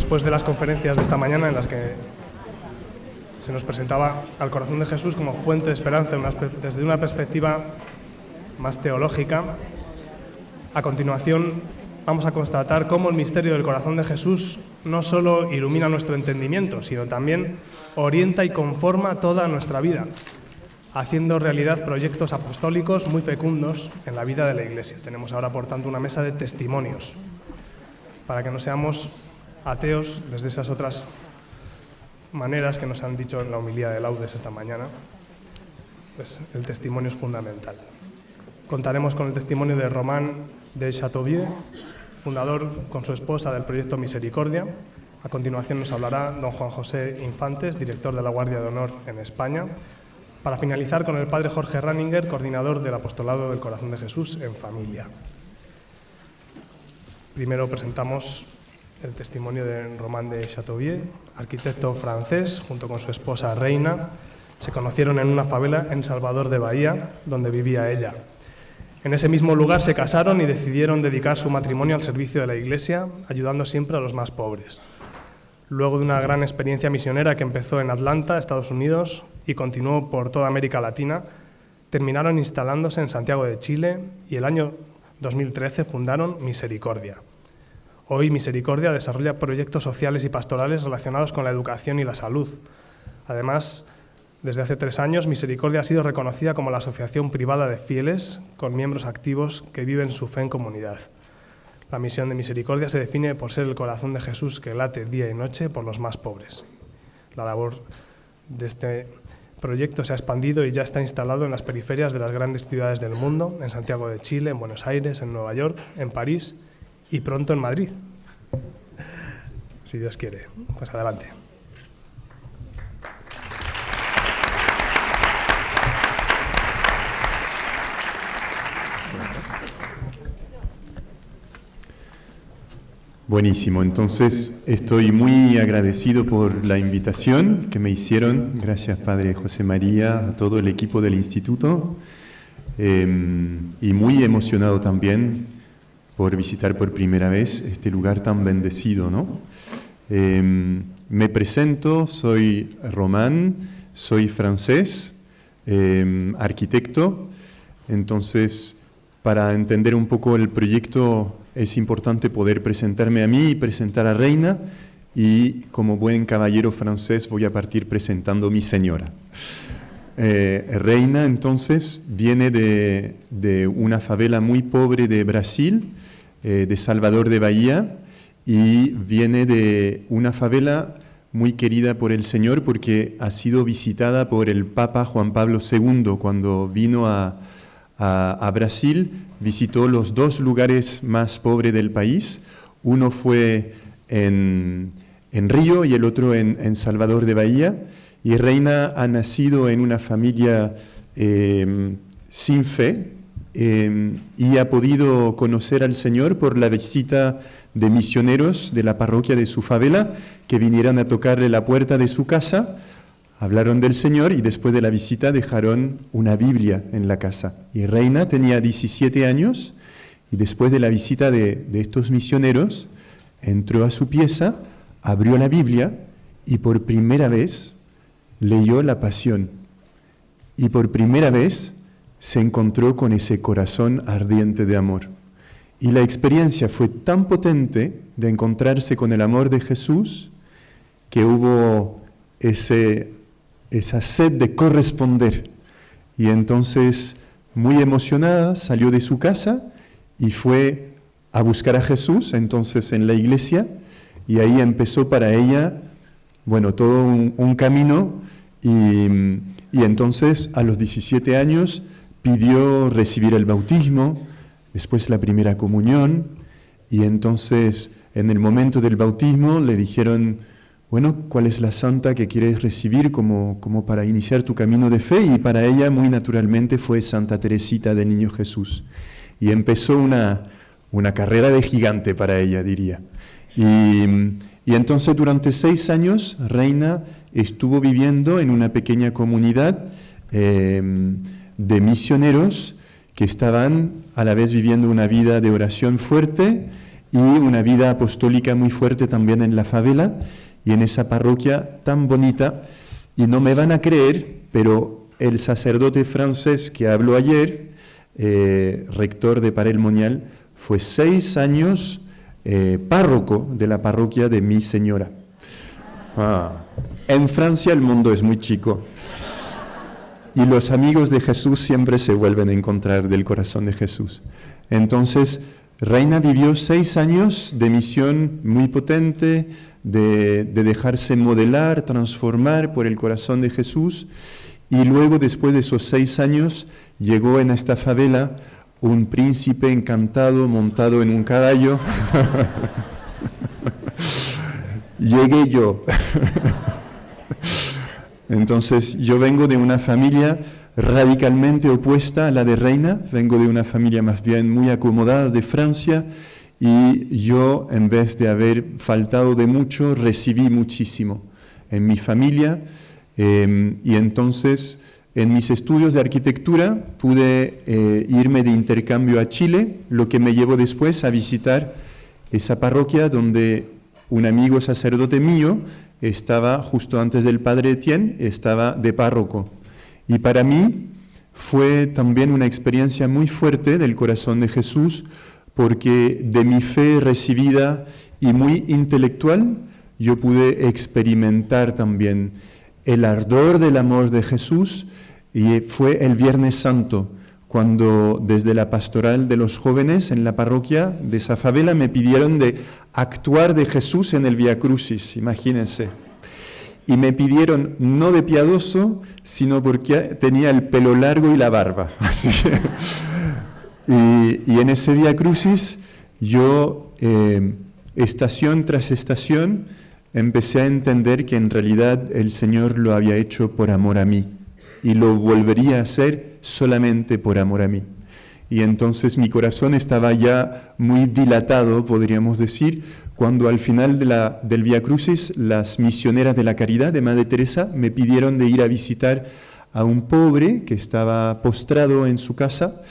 después de las conferencias de esta mañana en las que se nos presentaba al corazón de Jesús como fuente de esperanza desde una perspectiva más teológica, a continuación vamos a constatar cómo el misterio del corazón de Jesús no solo ilumina nuestro entendimiento, sino también orienta y conforma toda nuestra vida, haciendo realidad proyectos apostólicos muy fecundos en la vida de la Iglesia. Tenemos ahora, por tanto, una mesa de testimonios, para que no seamos ateos desde esas otras maneras que nos han dicho en la homilía de Laudes esta mañana. Pues el testimonio es fundamental. Contaremos con el testimonio de Román de Chateauvieux, fundador con su esposa del proyecto Misericordia. A continuación nos hablará don Juan José Infantes, director de la Guardia de Honor en España, para finalizar con el padre Jorge Ranninger, coordinador del Apostolado del Corazón de Jesús en Familia. Primero presentamos el testimonio de Román de Chateauvieux, arquitecto francés, junto con su esposa Reina. Se conocieron en una favela en Salvador de Bahía, donde vivía ella. En ese mismo lugar se casaron y decidieron dedicar su matrimonio al servicio de la Iglesia, ayudando siempre a los más pobres. Luego de una gran experiencia misionera que empezó en Atlanta, Estados Unidos, y continuó por toda América Latina, terminaron instalándose en Santiago de Chile y el año 2013 fundaron Misericordia. Hoy Misericordia desarrolla proyectos sociales y pastorales relacionados con la educación y la salud. Además, desde hace 3 años, Misericordia ha sido reconocida como la asociación privada de fieles con miembros activos que viven su fe en comunidad. La misión de Misericordia se define por ser el corazón de Jesús que late día y noche por los más pobres. La labor de este proyecto se ha expandido y ya está instalado en las periferias de las grandes ciudades del mundo, en Santiago de Chile, en Buenos Aires, en Nueva York, en París y pronto en Madrid. Si Dios quiere. Pues adelante. Buenísimo, entonces estoy muy agradecido por la invitación que me hicieron. Gracias, Padre José María, a todo el equipo del Instituto, y muy emocionado también por visitar por primera vez este lugar tan bendecido, ¿no? Me presento, soy Román, soy francés, arquitecto. Entonces, para entender un poco el proyecto es importante poder presentarme a mí y presentar a Reina, y como buen caballero francés voy a partir presentando a mi señora. Reina, entonces, viene de una favela muy pobre de Brasil, de Salvador de Bahía, y viene de una favela muy querida por el Señor porque ha sido visitada por el Papa Juan Pablo II cuando vino a Brasil. Visitó los 2 lugares más pobres del país. Uno fue en Río y el otro en Salvador de Bahía. Y Reina ha nacido en una familia sin fe, y ha podido conocer al Señor por la visita de misioneros de la parroquia de su favela que vinieron a tocarle la puerta de su casa, hablaron del Señor y después de la visita dejaron una Biblia en la casa. Y Reina tenía 17 años y después de la visita de estos misioneros entró a su pieza, abrió la Biblia y por primera vez leyó la Pasión. Y por primera vez se encontró con ese corazón ardiente de amor. Y la experiencia fue tan potente de encontrarse con el amor de Jesús que hubo esa sed de corresponder. Y entonces, muy emocionada, salió de su casa y fue a buscar a Jesús, entonces en la iglesia, y ahí empezó para ella, todo un camino, y entonces a los 17 años pidió recibir el bautismo, después la primera comunión, y entonces en el momento del bautismo le dijeron, ¿cuál es la santa que quieres recibir como para iniciar tu camino de fe? Y para ella muy naturalmente fue Santa Teresita del Niño Jesús. Y empezó una carrera de gigante para ella, diría. Y entonces durante 6 años Reina estuvo viviendo en una pequeña comunidad de misioneros que estaban a la vez viviendo una vida de oración fuerte y una vida apostólica muy fuerte también en la favela y en esa parroquia tan bonita. Y no me van a creer, pero el sacerdote francés que habló ayer, rector de Parelmonial, fue 6 años párroco de la parroquia de Mi Señora. En Francia el mundo es muy chico y los amigos de Jesús siempre se vuelven a encontrar del corazón de Jesús. Entonces, Reina vivió 6 años de misión muy potente, de dejarse modelar, transformar por el corazón de Jesús, y luego, después de esos 6 años, llegó en esta favela un príncipe encantado montado en un caballo. Llegué yo. Entonces, yo vengo de una familia radicalmente opuesta a la de Reina, vengo de una familia más bien muy acomodada de Francia, y yo, en vez de haber faltado de mucho, recibí muchísimo en mi familia, y entonces en mis estudios de arquitectura pude irme de intercambio a Chile, lo que me llevó después a visitar esa parroquia donde un amigo sacerdote mío estaba justo antes del padre Etienne, estaba de párroco. Y para mí fue también una experiencia muy fuerte del corazón de Jesús, porque de mi fe recibida y muy intelectual, yo pude experimentar también el ardor del amor de Jesús, y fue el Viernes Santo, cuando desde la pastoral de los jóvenes en la parroquia de esa favela me pidieron de actuar de Jesús en el Vía Crucis, imagínense. Y me pidieron no de piadoso, sino porque tenía el pelo largo y la barba. Así que, y en ese Vía Crucis yo, estación tras estación, empecé a entender que en realidad el Señor lo había hecho por amor a mí y lo volvería a hacer solamente por amor a mí. Y entonces mi corazón estaba ya muy dilatado, podríamos decir, cuando al final del Vía Crucis las misioneras de la caridad de Madre Teresa me pidieron de ir a visitar a un pobre que estaba postrado en su casa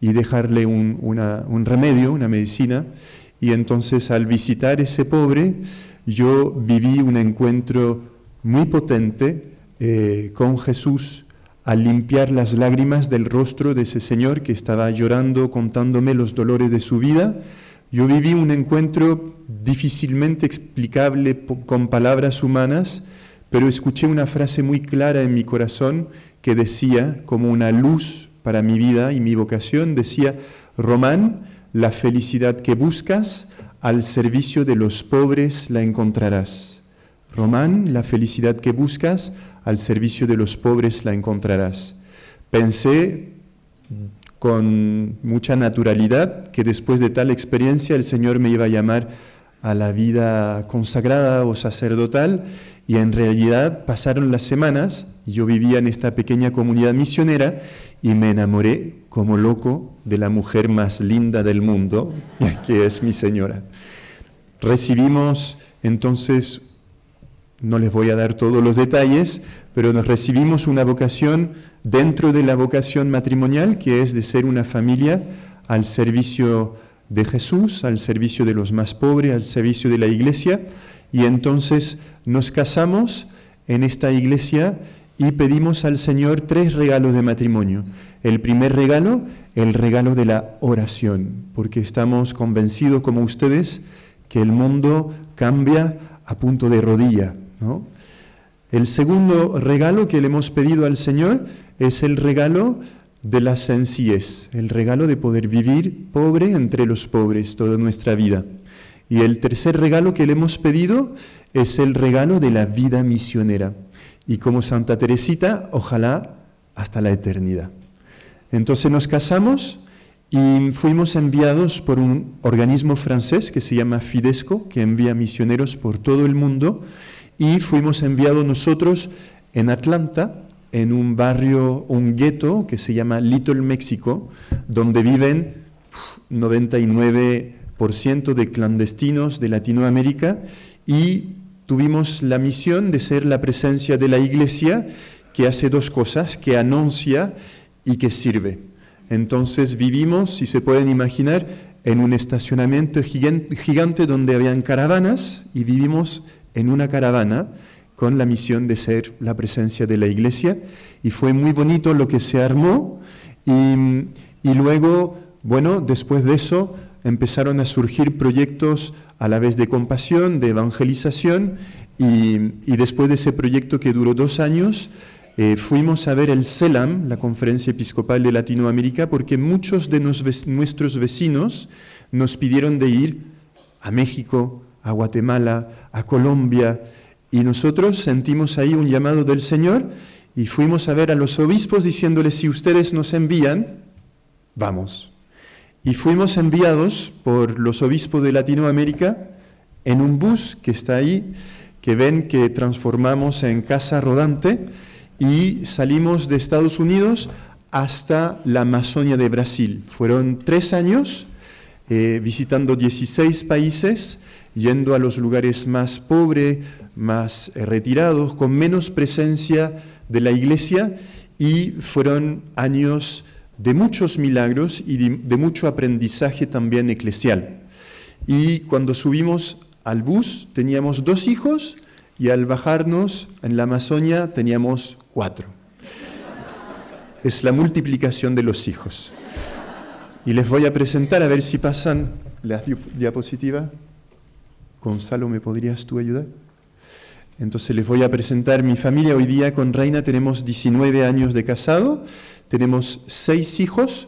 y dejarle un remedio, una medicina. Y entonces al visitar ese pobre yo viví un encuentro muy potente con Jesús, al limpiar las lágrimas del rostro de ese señor que estaba llorando, contándome los dolores de su vida. Yo viví un encuentro difícilmente explicable con palabras humanas, pero escuché una frase muy clara en mi corazón que decía, como una luz para mi vida y mi vocación, decía: Román, la felicidad que buscas, al servicio de los pobres la encontrarás. Román, la felicidad que buscas, al servicio de los pobres la encontrarás. Pensé con mucha naturalidad que después de tal experiencia el Señor me iba a llamar a la vida consagrada o sacerdotal, y en realidad pasaron las semanas, yo vivía en esta pequeña comunidad misionera y me enamoré como loco de la mujer más linda del mundo, que es mi señora. Recibimos entonces, no les voy a dar todos los detalles, pero nos recibimos una vocación dentro de la vocación matrimonial, que es de ser una familia al servicio de Jesús, al servicio de los más pobres, al servicio de la iglesia, y entonces nos casamos en esta iglesia y pedimos al Señor 3 regalos de matrimonio. El primer regalo, el regalo de la oración, porque estamos convencidos como ustedes que el mundo cambia a punto de rodilla, ¿no? El segundo regalo que le hemos pedido al Señor es el regalo de la sencillez, el regalo de poder vivir pobre entre los pobres toda nuestra vida. Y el tercer regalo que le hemos pedido es el regalo de la vida misionera. Y como Santa Teresita, ojalá hasta la eternidad. Entonces nos casamos y fuimos enviados por un organismo francés que se llama Fidesco, que envía misioneros por todo el mundo, y fuimos enviados nosotros en Atlanta, en un barrio, un gueto que se llama Little Mexico, donde viven 99% de clandestinos de Latinoamérica, y tuvimos la misión de ser la presencia de la iglesia que hace 2 cosas, que anuncia y que sirve. Entonces vivimos, si se pueden imaginar, en un estacionamiento gigante donde habían caravanas y vivimos en una caravana con la misión de ser la presencia de la iglesia, y fue muy bonito lo que se armó, y luego, bueno, después de eso empezaron a surgir proyectos a la vez de compasión, de evangelización, y después de ese proyecto que duró 2 años, fuimos a ver el CELAM, la Conferencia Episcopal de Latinoamérica, porque muchos de nuestros vecinos nos pidieron de ir a México, a Guatemala, a Colombia, y nosotros sentimos ahí un llamado del Señor y fuimos a ver a los obispos diciéndoles: si ustedes nos envían, vamos. Y fuimos enviados por los obispos de Latinoamérica en un bus que está ahí, que ven que transformamos en casa rodante, y salimos de Estados Unidos hasta la Amazonia de Brasil. Fueron 3 años visitando 16 países, yendo a los lugares más pobres, más retirados, con menos presencia de la iglesia, y fueron años de muchos milagros y de mucho aprendizaje también eclesial. Y cuando subimos al bus teníamos 2 hijos, y al bajarnos en la Amazonia teníamos 4. Es la multiplicación de los hijos. Y les voy a presentar, a ver si pasan las diapositivas. Gonzalo, ¿me podrías tú ayudar? Entonces les voy a presentar mi familia. Hoy día con Reina tenemos 19 años de casado, tenemos 6 hijos,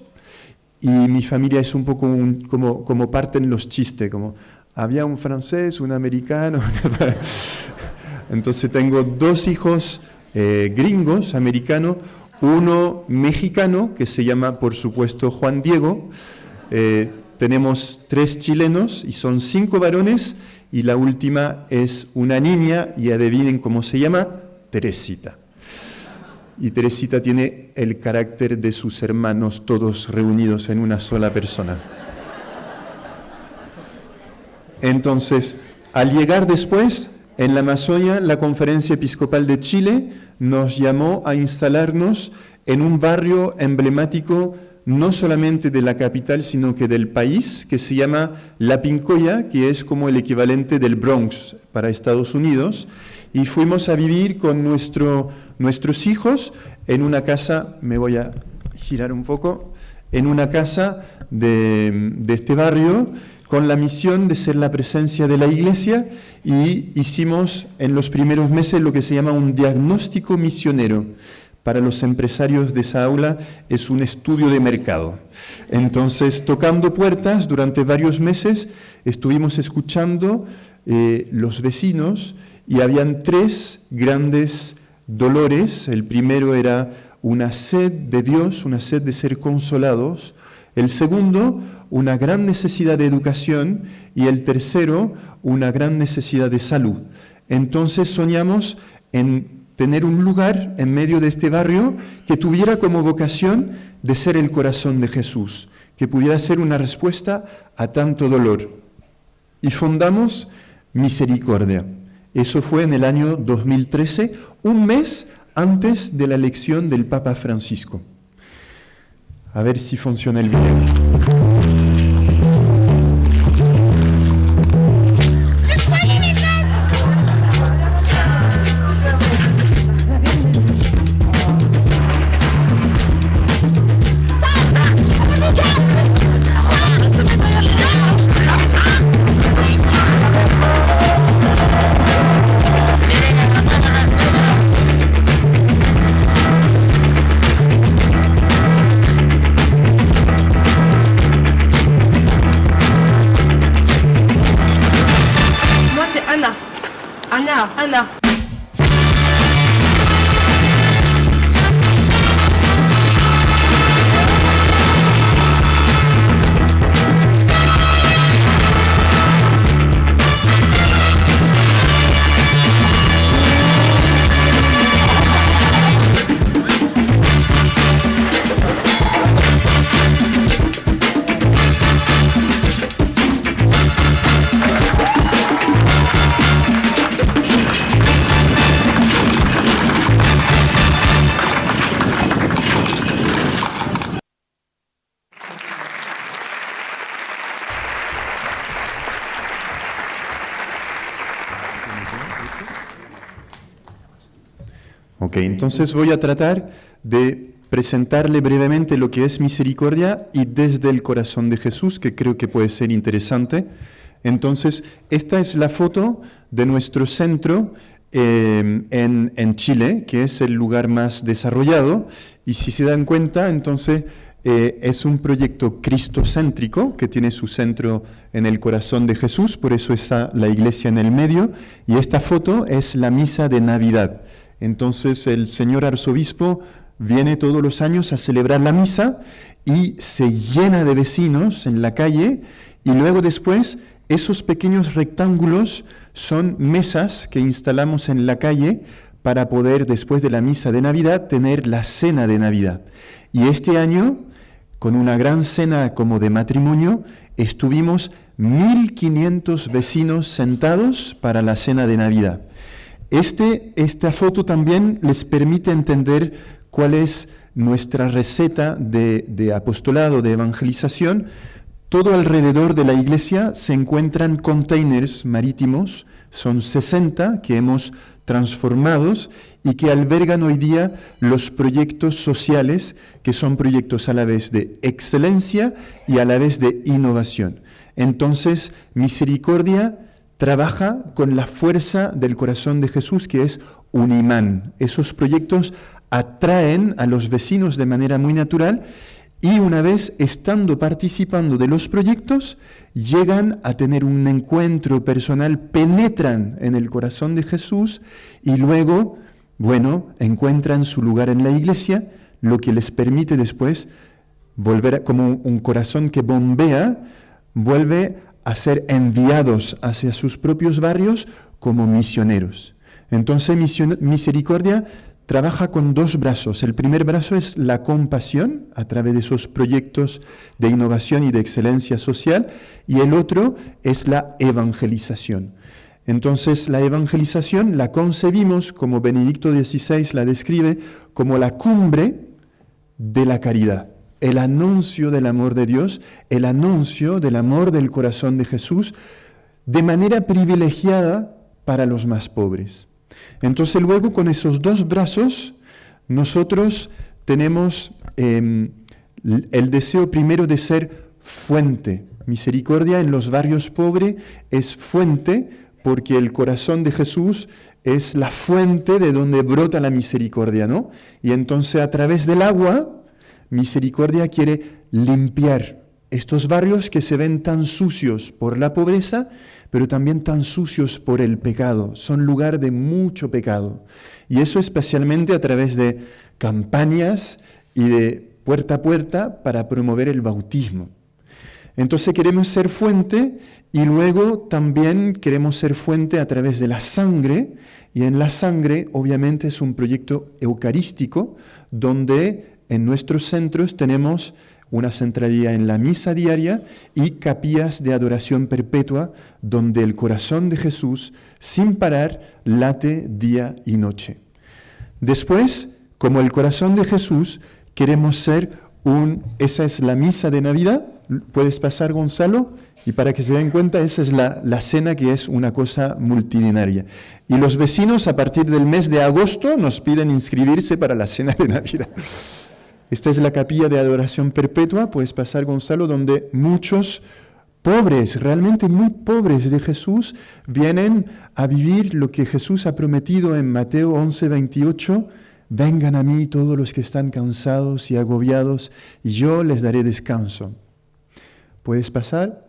y mi familia es un poco como parten los chistes, como había un francés, un americano. Entonces tengo 2 hijos gringos, americanos, uno mexicano que se llama, por supuesto, Juan Diego. Tenemos 3 chilenos y son 5 varones, y la última es una niña, y adivinen cómo se llama: Teresita. Y Teresita tiene el carácter de sus hermanos todos reunidos en una sola persona. Entonces, al llegar después, en la Amazonia, la Conferencia Episcopal de Chile nos llamó a instalarnos en un barrio emblemático no solamente de la capital, sino que del país, que se llama La Pincoya, que es como el equivalente del Bronx para Estados Unidos, y fuimos a vivir con nuestros hijos en una casa, me voy a girar un poco, en una casa de este barrio, con la misión de ser la presencia de la iglesia, y hicimos en los primeros meses lo que se llama un diagnóstico misionero. Para los empresarios de esa aula es un estudio de mercado. Entonces, tocando puertas durante varios meses, estuvimos escuchando los vecinos, y habían 3 grandes dolores. El primero era una sed de Dios, una sed de ser consolados. El segundo, una gran necesidad de educación, y el tercero, una gran necesidad de salud. Entonces soñamos en tener un lugar en medio de este barrio que tuviera como vocación de ser el corazón de Jesús, que pudiera ser una respuesta a tanto dolor. Y fundamos Misericordia. Eso fue en el año 2013, un mes antes de la elección del Papa Francisco. A ver si funciona el video. Ana. Ok, entonces voy a tratar de presentarle brevemente lo que es misericordia y desde el corazón de Jesús, que creo que puede ser interesante. Entonces, esta es la foto de nuestro centro en Chile, que es el lugar más desarrollado, y si se dan cuenta, entonces es un proyecto cristocéntrico que tiene su centro en el corazón de Jesús, por eso está la iglesia en el medio, y esta foto es la misa de Navidad. Entonces el señor arzobispo viene todos los años a celebrar la misa y se llena de vecinos en la calle, y luego después esos pequeños rectángulos son mesas que instalamos en la calle para poder, después de la misa de Navidad, tener la cena de Navidad. Y este año, con una gran cena como de matrimonio, estuvimos 1.500 vecinos sentados para la cena de Navidad. Esta foto también les permite entender cuál es nuestra receta de apostolado, de evangelización. Todo alrededor de la iglesia se encuentran containers marítimos, son 60 que hemos transformados y que albergan hoy día los proyectos sociales, que son proyectos a la vez de excelencia y a la vez de innovación. Entonces, Misericordia trabaja con la fuerza del corazón de Jesús, que es un imán. Esos proyectos atraen a los vecinos de manera muy natural y una vez estando participando de los proyectos, llegan a tener un encuentro personal, penetran en el corazón de Jesús y luego, encuentran su lugar en la iglesia, lo que les permite después volver como un corazón que bombea, vuelve a ser enviados hacia sus propios barrios como misioneros. Entonces, Misericordia trabaja con dos brazos. El primer brazo es la compasión, a través de esos proyectos de innovación y de excelencia social, y el otro es la evangelización. Entonces, la evangelización la concebimos, como Benedicto XVI la describe, como la cumbre de la caridad. El anuncio del amor de Dios, el anuncio del amor del corazón de Jesús, de manera privilegiada para los más pobres. Entonces luego con esos dos brazos nosotros tenemos el deseo primero de ser fuente. Misericordia en los barrios pobres es fuente porque el corazón de Jesús es la fuente de donde brota la misericordia, ¿no? Y entonces a través del agua, Misericordia quiere limpiar estos barrios que se ven tan sucios por la pobreza, pero también tan sucios por el pecado. Son lugar de mucho pecado. Y eso especialmente a través de campañas y de puerta a puerta para promover el bautismo. Entonces queremos ser fuente y luego también queremos ser fuente a través de la sangre. Y en la sangre obviamente es un proyecto eucarístico donde en nuestros centros tenemos una centralidad en la misa diaria y capillas de adoración perpetua, donde el corazón de Jesús, sin parar, late día y noche. Después, como el corazón de Jesús, queremos ser esa es la misa de Navidad. ¿Puedes pasar, Gonzalo? Y para que se den cuenta, esa es la cena, que es una cosa multitudinaria. Y los vecinos, a partir del mes de agosto, nos piden inscribirse para la cena de Navidad. Esta es la capilla de adoración perpetua, puedes pasar, Gonzalo, donde muchos pobres, realmente muy pobres de Jesús, vienen a vivir lo que Jesús ha prometido en Mateo 11:28, vengan a mí todos los que están cansados y agobiados, y yo les daré descanso. ¿Puedes pasar?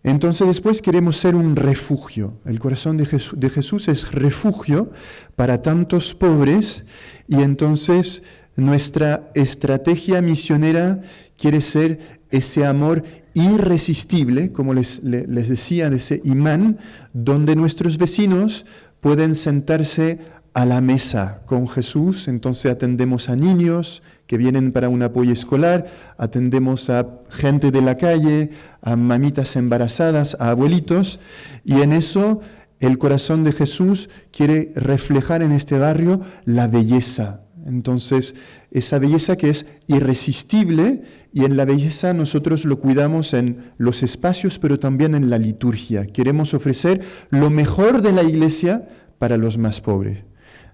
Entonces después queremos ser un refugio. El corazón de Jesús es refugio para tantos pobres, y entonces nuestra estrategia misionera quiere ser ese amor irresistible, como les decía, de ese imán, donde nuestros vecinos pueden sentarse a la mesa con Jesús. Entonces atendemos a niños que vienen para un apoyo escolar, atendemos a gente de la calle, a mamitas embarazadas, a abuelitos, y en eso el corazón de Jesús quiere reflejar en este barrio la belleza. Entonces, esa belleza que es irresistible, y en la belleza nosotros lo cuidamos en los espacios, pero también en la liturgia. Queremos ofrecer lo mejor de la iglesia para los más pobres.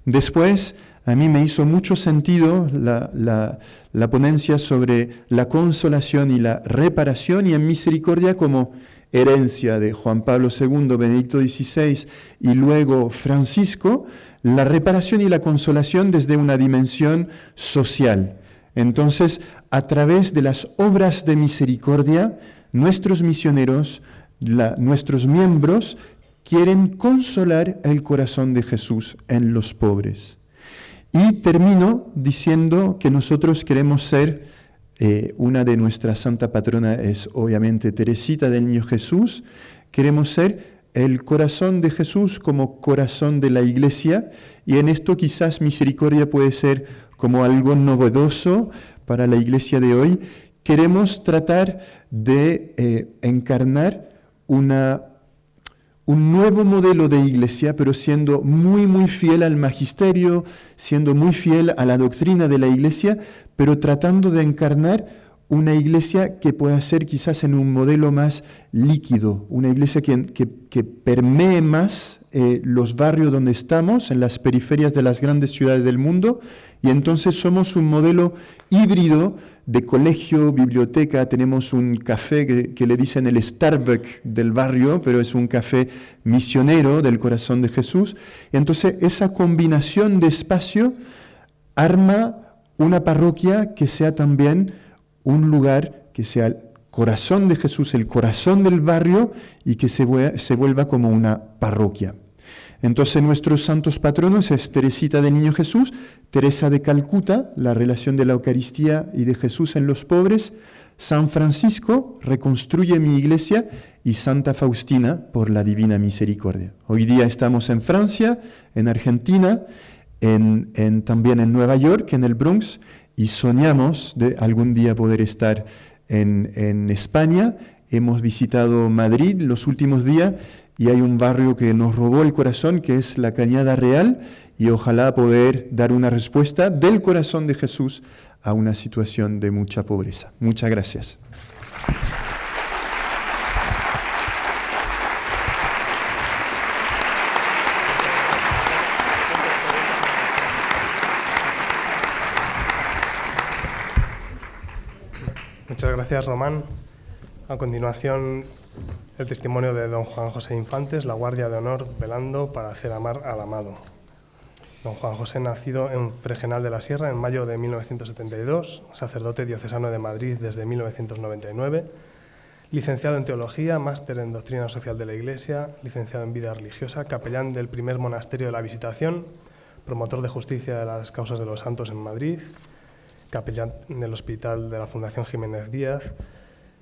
Después, a mí me hizo mucho sentido la ponencia sobre la consolación y la reparación y en misericordia como herencia de Juan Pablo II, Benedicto XVI y luego Francisco, la reparación y la consolación desde una dimensión social. Entonces, a través de las obras de misericordia, nuestros misioneros, nuestros miembros, quieren consolar el corazón de Jesús en los pobres. Y termino diciendo que nosotros queremos ser, una de nuestras santa patrona es obviamente Teresita del Niño Jesús, queremos ser el corazón de Jesús como corazón de la Iglesia, y en esto quizás misericordia puede ser como algo novedoso para la Iglesia de hoy. Queremos tratar de encarnar un nuevo modelo de iglesia, pero siendo muy, muy fiel al magisterio, siendo muy fiel a la doctrina de la iglesia, pero tratando de encarnar una iglesia que pueda ser quizás en un modelo más líquido, una iglesia que permee más los barrios donde estamos, en las periferias de las grandes ciudades del mundo, y entonces somos un modelo híbrido de colegio, biblioteca. Tenemos un café que le dicen el Starbucks del barrio, pero es un café misionero del corazón de Jesús. Y entonces esa combinación de espacio arma una parroquia que sea también un lugar que sea el corazón de Jesús, el corazón del barrio, y que se vuelva como una parroquia. Entonces nuestros santos patronos es Teresita del Niño Jesús, Teresa de Calcuta, la relación de la Eucaristía y de Jesús en los pobres, San Francisco, reconstruye mi iglesia, y Santa Faustina, por la Divina Misericordia. Hoy día estamos en Francia, en Argentina, también en Nueva York, en el Bronx, y soñamos de algún día poder estar en España. Hemos visitado Madrid los últimos días, y hay un barrio que nos robó el corazón, que es la Cañada Real, y ojalá poder dar una respuesta del corazón de Jesús a una situación de mucha pobreza. Muchas gracias. Muchas gracias, Román. A continuación, el testimonio de don Juan José Infantes, la Guardia de Honor velando para hacer amar al amado. Don Juan José, nacido en Fregenal de la Sierra en mayo de 1972, sacerdote diocesano de Madrid desde 1999, licenciado en Teología, máster en Doctrina Social de la Iglesia, licenciado en Vida Religiosa, capellán del primer monasterio de la Visitación, promotor de justicia de las causas de los santos en Madrid, capellán del Hospital de la Fundación Jiménez Díaz.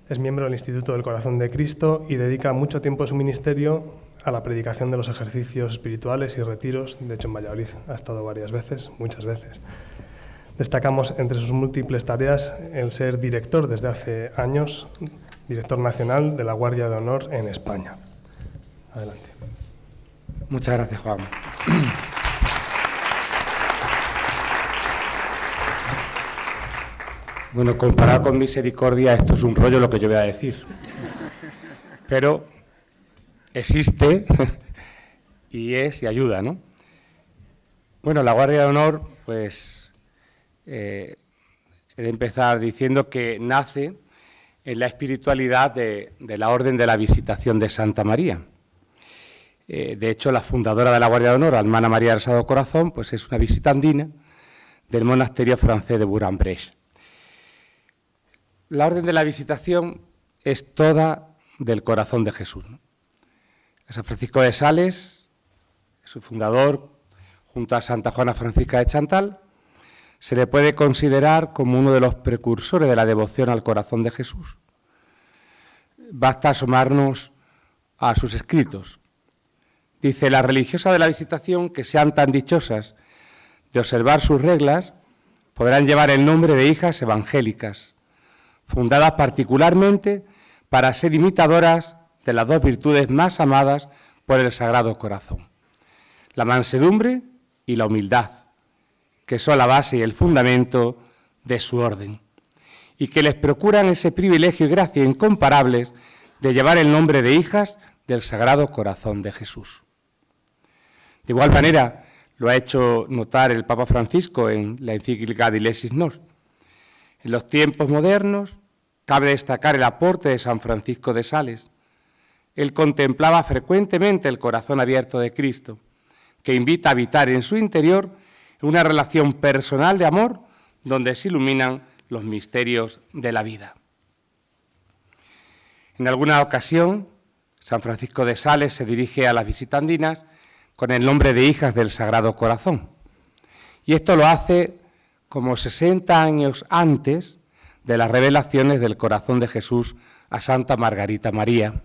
Es miembro del Instituto del Corazón de Cristo y dedica mucho tiempo de su ministerio a la predicación de los ejercicios espirituales y retiros. De hecho, en Valladolid ha estado varias veces, muchas veces. Destacamos entre sus múltiples tareas el ser director desde hace años, director nacional de la Guardia de Honor en España. Adelante. Muchas gracias, Juan. Bueno, comparado con misericordia, esto es un rollo lo que yo voy a decir. Pero existe y es y ayuda, ¿no? Bueno, la Guardia de Honor, pues, he de empezar diciendo que nace en la espiritualidad de la Orden de la Visitación de Santa María. De hecho, la fundadora de la Guardia de Honor, Hermana María del Sagrado Corazón, pues es una visitandina del monasterio francés de Bourg-en-Bresse. La Orden de la Visitación es toda del corazón de Jesús, ¿no? San Francisco de Sales, su fundador, junto a Santa Juana Francisca de Chantal, se le puede considerar como uno de los precursores de la devoción al corazón de Jesús. Basta asomarnos a sus escritos. Dice: las religiosas de la Visitación que sean tan dichosas de observar sus reglas podrán llevar el nombre de hijas evangélicas, fundadas particularmente para ser imitadoras de las dos virtudes más amadas por el Sagrado Corazón, la mansedumbre y la humildad, que son la base y el fundamento de su orden, y que les procuran ese privilegio y gracia incomparables de llevar el nombre de hijas del Sagrado Corazón de Jesús. De igual manera, lo ha hecho notar el Papa Francisco en la encíclica Dilesis Nos. En los tiempos modernos cabe destacar el aporte de San Francisco de Sales. Él contemplaba frecuentemente el corazón abierto de Cristo, que invita a habitar en su interior una relación personal de amor donde se iluminan los misterios de la vida. En alguna ocasión, San Francisco de Sales se dirige a las visitandinas con el nombre de Hijas del Sagrado Corazón. Y esto lo hace como 60 años antes de las revelaciones del corazón de Jesús a Santa Margarita María.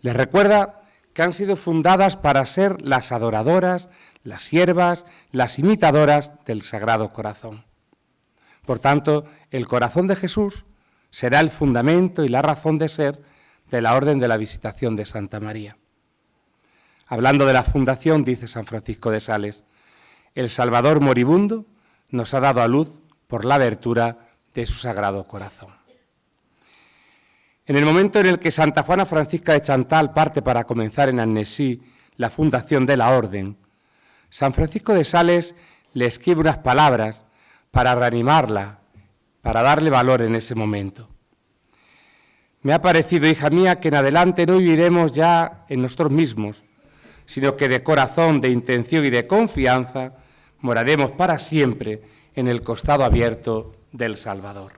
Les recuerda que han sido fundadas para ser las adoradoras, las siervas, las imitadoras del Sagrado Corazón. Por tanto, el corazón de Jesús será el fundamento y la razón de ser de la Orden de la Visitación de Santa María. Hablando de la fundación, dice San Francisco de Sales, el Salvador moribundo nos ha dado a luz por la abertura de su Sagrado Corazón. En el momento en el que Santa Juana Francisca de Chantal parte para comenzar en Annecy la fundación de la Orden, San Francisco de Sales le escribe unas palabras para reanimarla, para darle valor en ese momento. Me ha parecido, hija mía, que en adelante no viviremos ya en nosotros mismos, sino que de corazón, de intención y de confianza moraremos para siempre en el costado abierto del Salvador.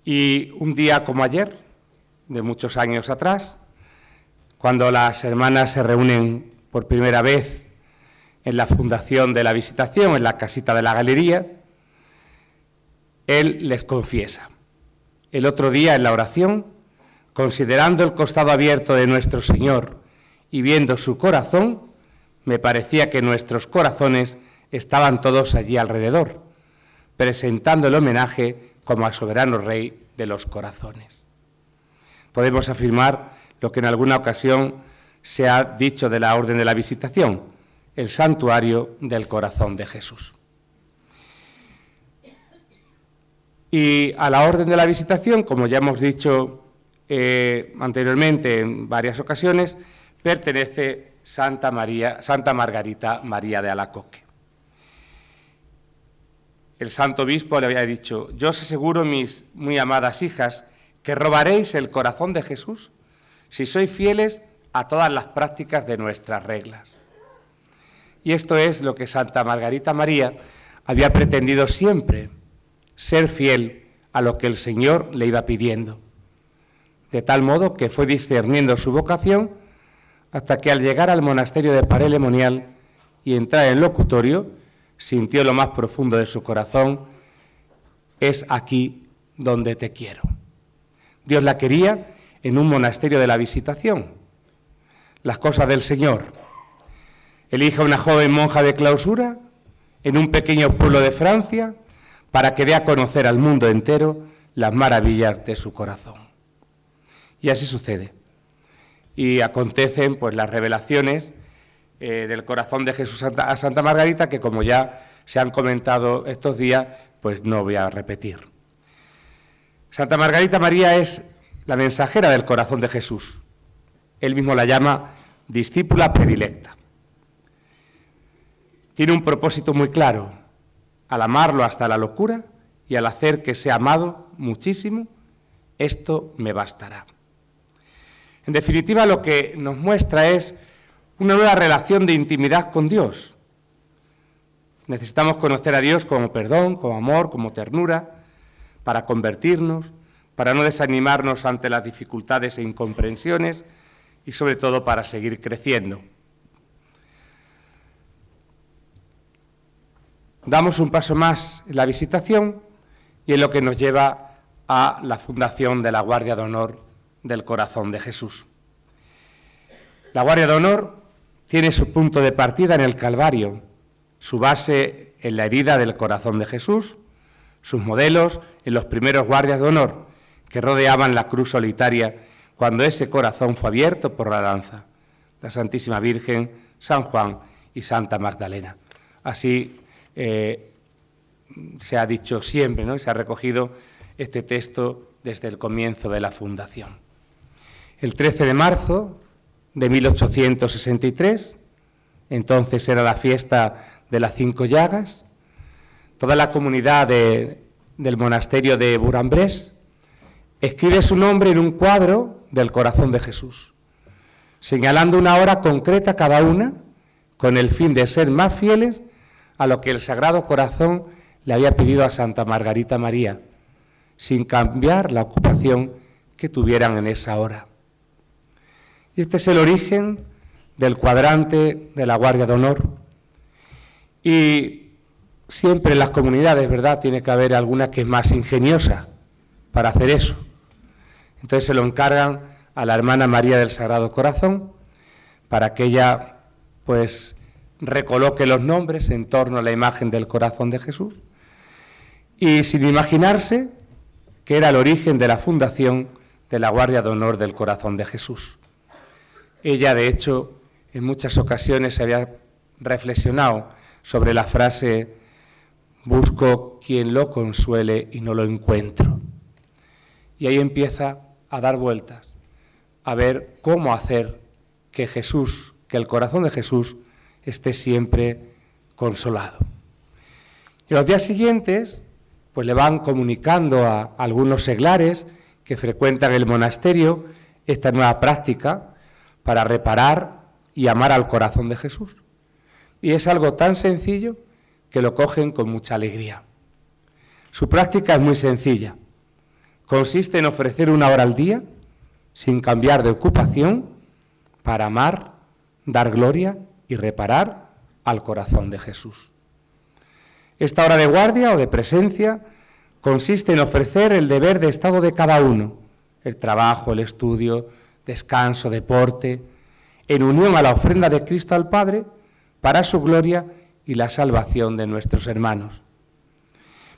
Y un día como ayer, de muchos años atrás, cuando las hermanas se reúnen por primera vez en la fundación de la Visitación, en la casita de la Galería, él les confiesa. El otro día en la oración, considerando el costado abierto de nuestro Señor y viendo su corazón, me parecía que nuestros corazones estaban todos allí alrededor, presentando el homenaje como al soberano Rey de los corazones. Podemos afirmar lo que en alguna ocasión se ha dicho de la Orden de la Visitación, el santuario del corazón de Jesús. Y a la Orden de la Visitación, como ya hemos dicho anteriormente en varias ocasiones, pertenece Santa Margarita María de Alacoque. El santo obispo le había dicho: yo os aseguro, mis muy amadas hijas, que robaréis el corazón de Jesús si sois fieles a todas las prácticas de nuestras reglas. Y esto es lo que Santa Margarita María había pretendido siempre, ser fiel a lo que el Señor le iba pidiendo, de tal modo que fue discerniendo su vocación hasta que al llegar al monasterio de Paray-le-Monial y entrar en el locutorio, sintió lo más profundo de su corazón: es aquí donde te quiero. Dios la quería en un monasterio de la Visitación. Las cosas del Señor. Elige a una joven monja de clausura en un pequeño pueblo de Francia para que dé a conocer al mundo entero las maravillas de su corazón. Y así sucede. Y acontecen pues las revelaciones del corazón de Jesús a Santa Margarita, que como ya se han comentado estos días, pues no voy a repetir. Santa Margarita María es la mensajera del corazón de Jesús. Él mismo la llama discípula predilecta. Tiene un propósito muy claro: al amarlo hasta la locura y al hacer que sea amado muchísimo, esto me bastará. En definitiva, lo que nos muestra es una nueva relación de intimidad con Dios. Necesitamos conocer a Dios como perdón, como amor, como ternura, para convertirnos, para no desanimarnos ante las dificultades e incomprensiones y sobre todo para seguir creciendo. Damos un paso más en la Visitación y en lo que nos lleva a la fundación de la Guardia de Honor del Corazón de Jesús. La Guardia de Honor tiene su punto de partida en el Calvario, su base en la herida del corazón de Jesús, sus modelos en los primeros guardias de honor que rodeaban la cruz solitaria cuando ese corazón fue abierto por la lanza, la Santísima Virgen, San Juan y Santa Magdalena. Así se ha dicho siempre, ¿no? Y se ha recogido este texto desde el comienzo de la fundación. El 13 de marzo de 1863, entonces era la fiesta de las 5 llagas. Toda la comunidad del monasterio de Bourg-en-Bresse escribe su nombre en un cuadro del corazón de Jesús, señalando una hora concreta cada una, con el fin de ser más fieles a lo que el Sagrado Corazón le había pedido a Santa Margarita María, sin cambiar la ocupación que tuvieran en esa hora. Y este es el origen del cuadrante de la Guardia de Honor. Y siempre en las comunidades, ¿verdad?, tiene que haber alguna que es más ingeniosa para hacer eso. Entonces se lo encargan a la hermana María del Sagrado Corazón para que ella, pues, recoloque los nombres en torno a la imagen del corazón de Jesús, y sin imaginarse que era el origen de la fundación de la Guardia de Honor del Corazón de Jesús. Ella, de hecho, en muchas ocasiones había reflexionado sobre la frase: busco quien lo consuele y no lo encuentro. Y ahí empieza a dar vueltas, a ver cómo hacer que Jesús, que el corazón de Jesús esté siempre consolado. Y los días siguientes, pues le van comunicando a algunos seglares que frecuentan el monasterio esta nueva práctica para reparar y amar al corazón de Jesús. Y es algo tan sencillo que lo cogen con mucha alegría. Su práctica es muy sencilla. Consiste en ofrecer 1 hora al día, sin cambiar de ocupación, para amar, dar gloria y reparar al corazón de Jesús. Esta hora de guardia o de presencia consiste en ofrecer el deber de estado de cada uno, el trabajo, el estudio, descanso, deporte, en unión a la ofrenda de Cristo al Padre, para su gloria y la salvación de nuestros hermanos.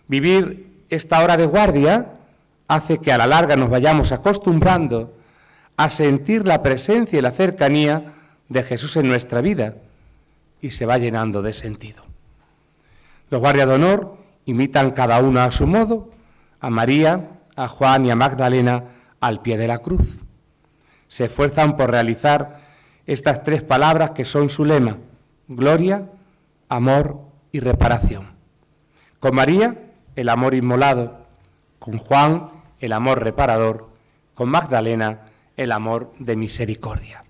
Vivir esta hora de guardia hace que a la larga nos vayamos acostumbrando a sentir la presencia y la cercanía de Jesús en nuestra vida, y se va llenando de sentido. Los guardias de honor imitan cada uno a su modo a María, a Juan y a Magdalena al pie de la cruz. Se esfuerzan por realizar estas 3 palabras que son su lema: gloria, amor y reparación. Con María, el amor inmolado; con Juan, el amor reparador; con Magdalena, el amor de misericordia.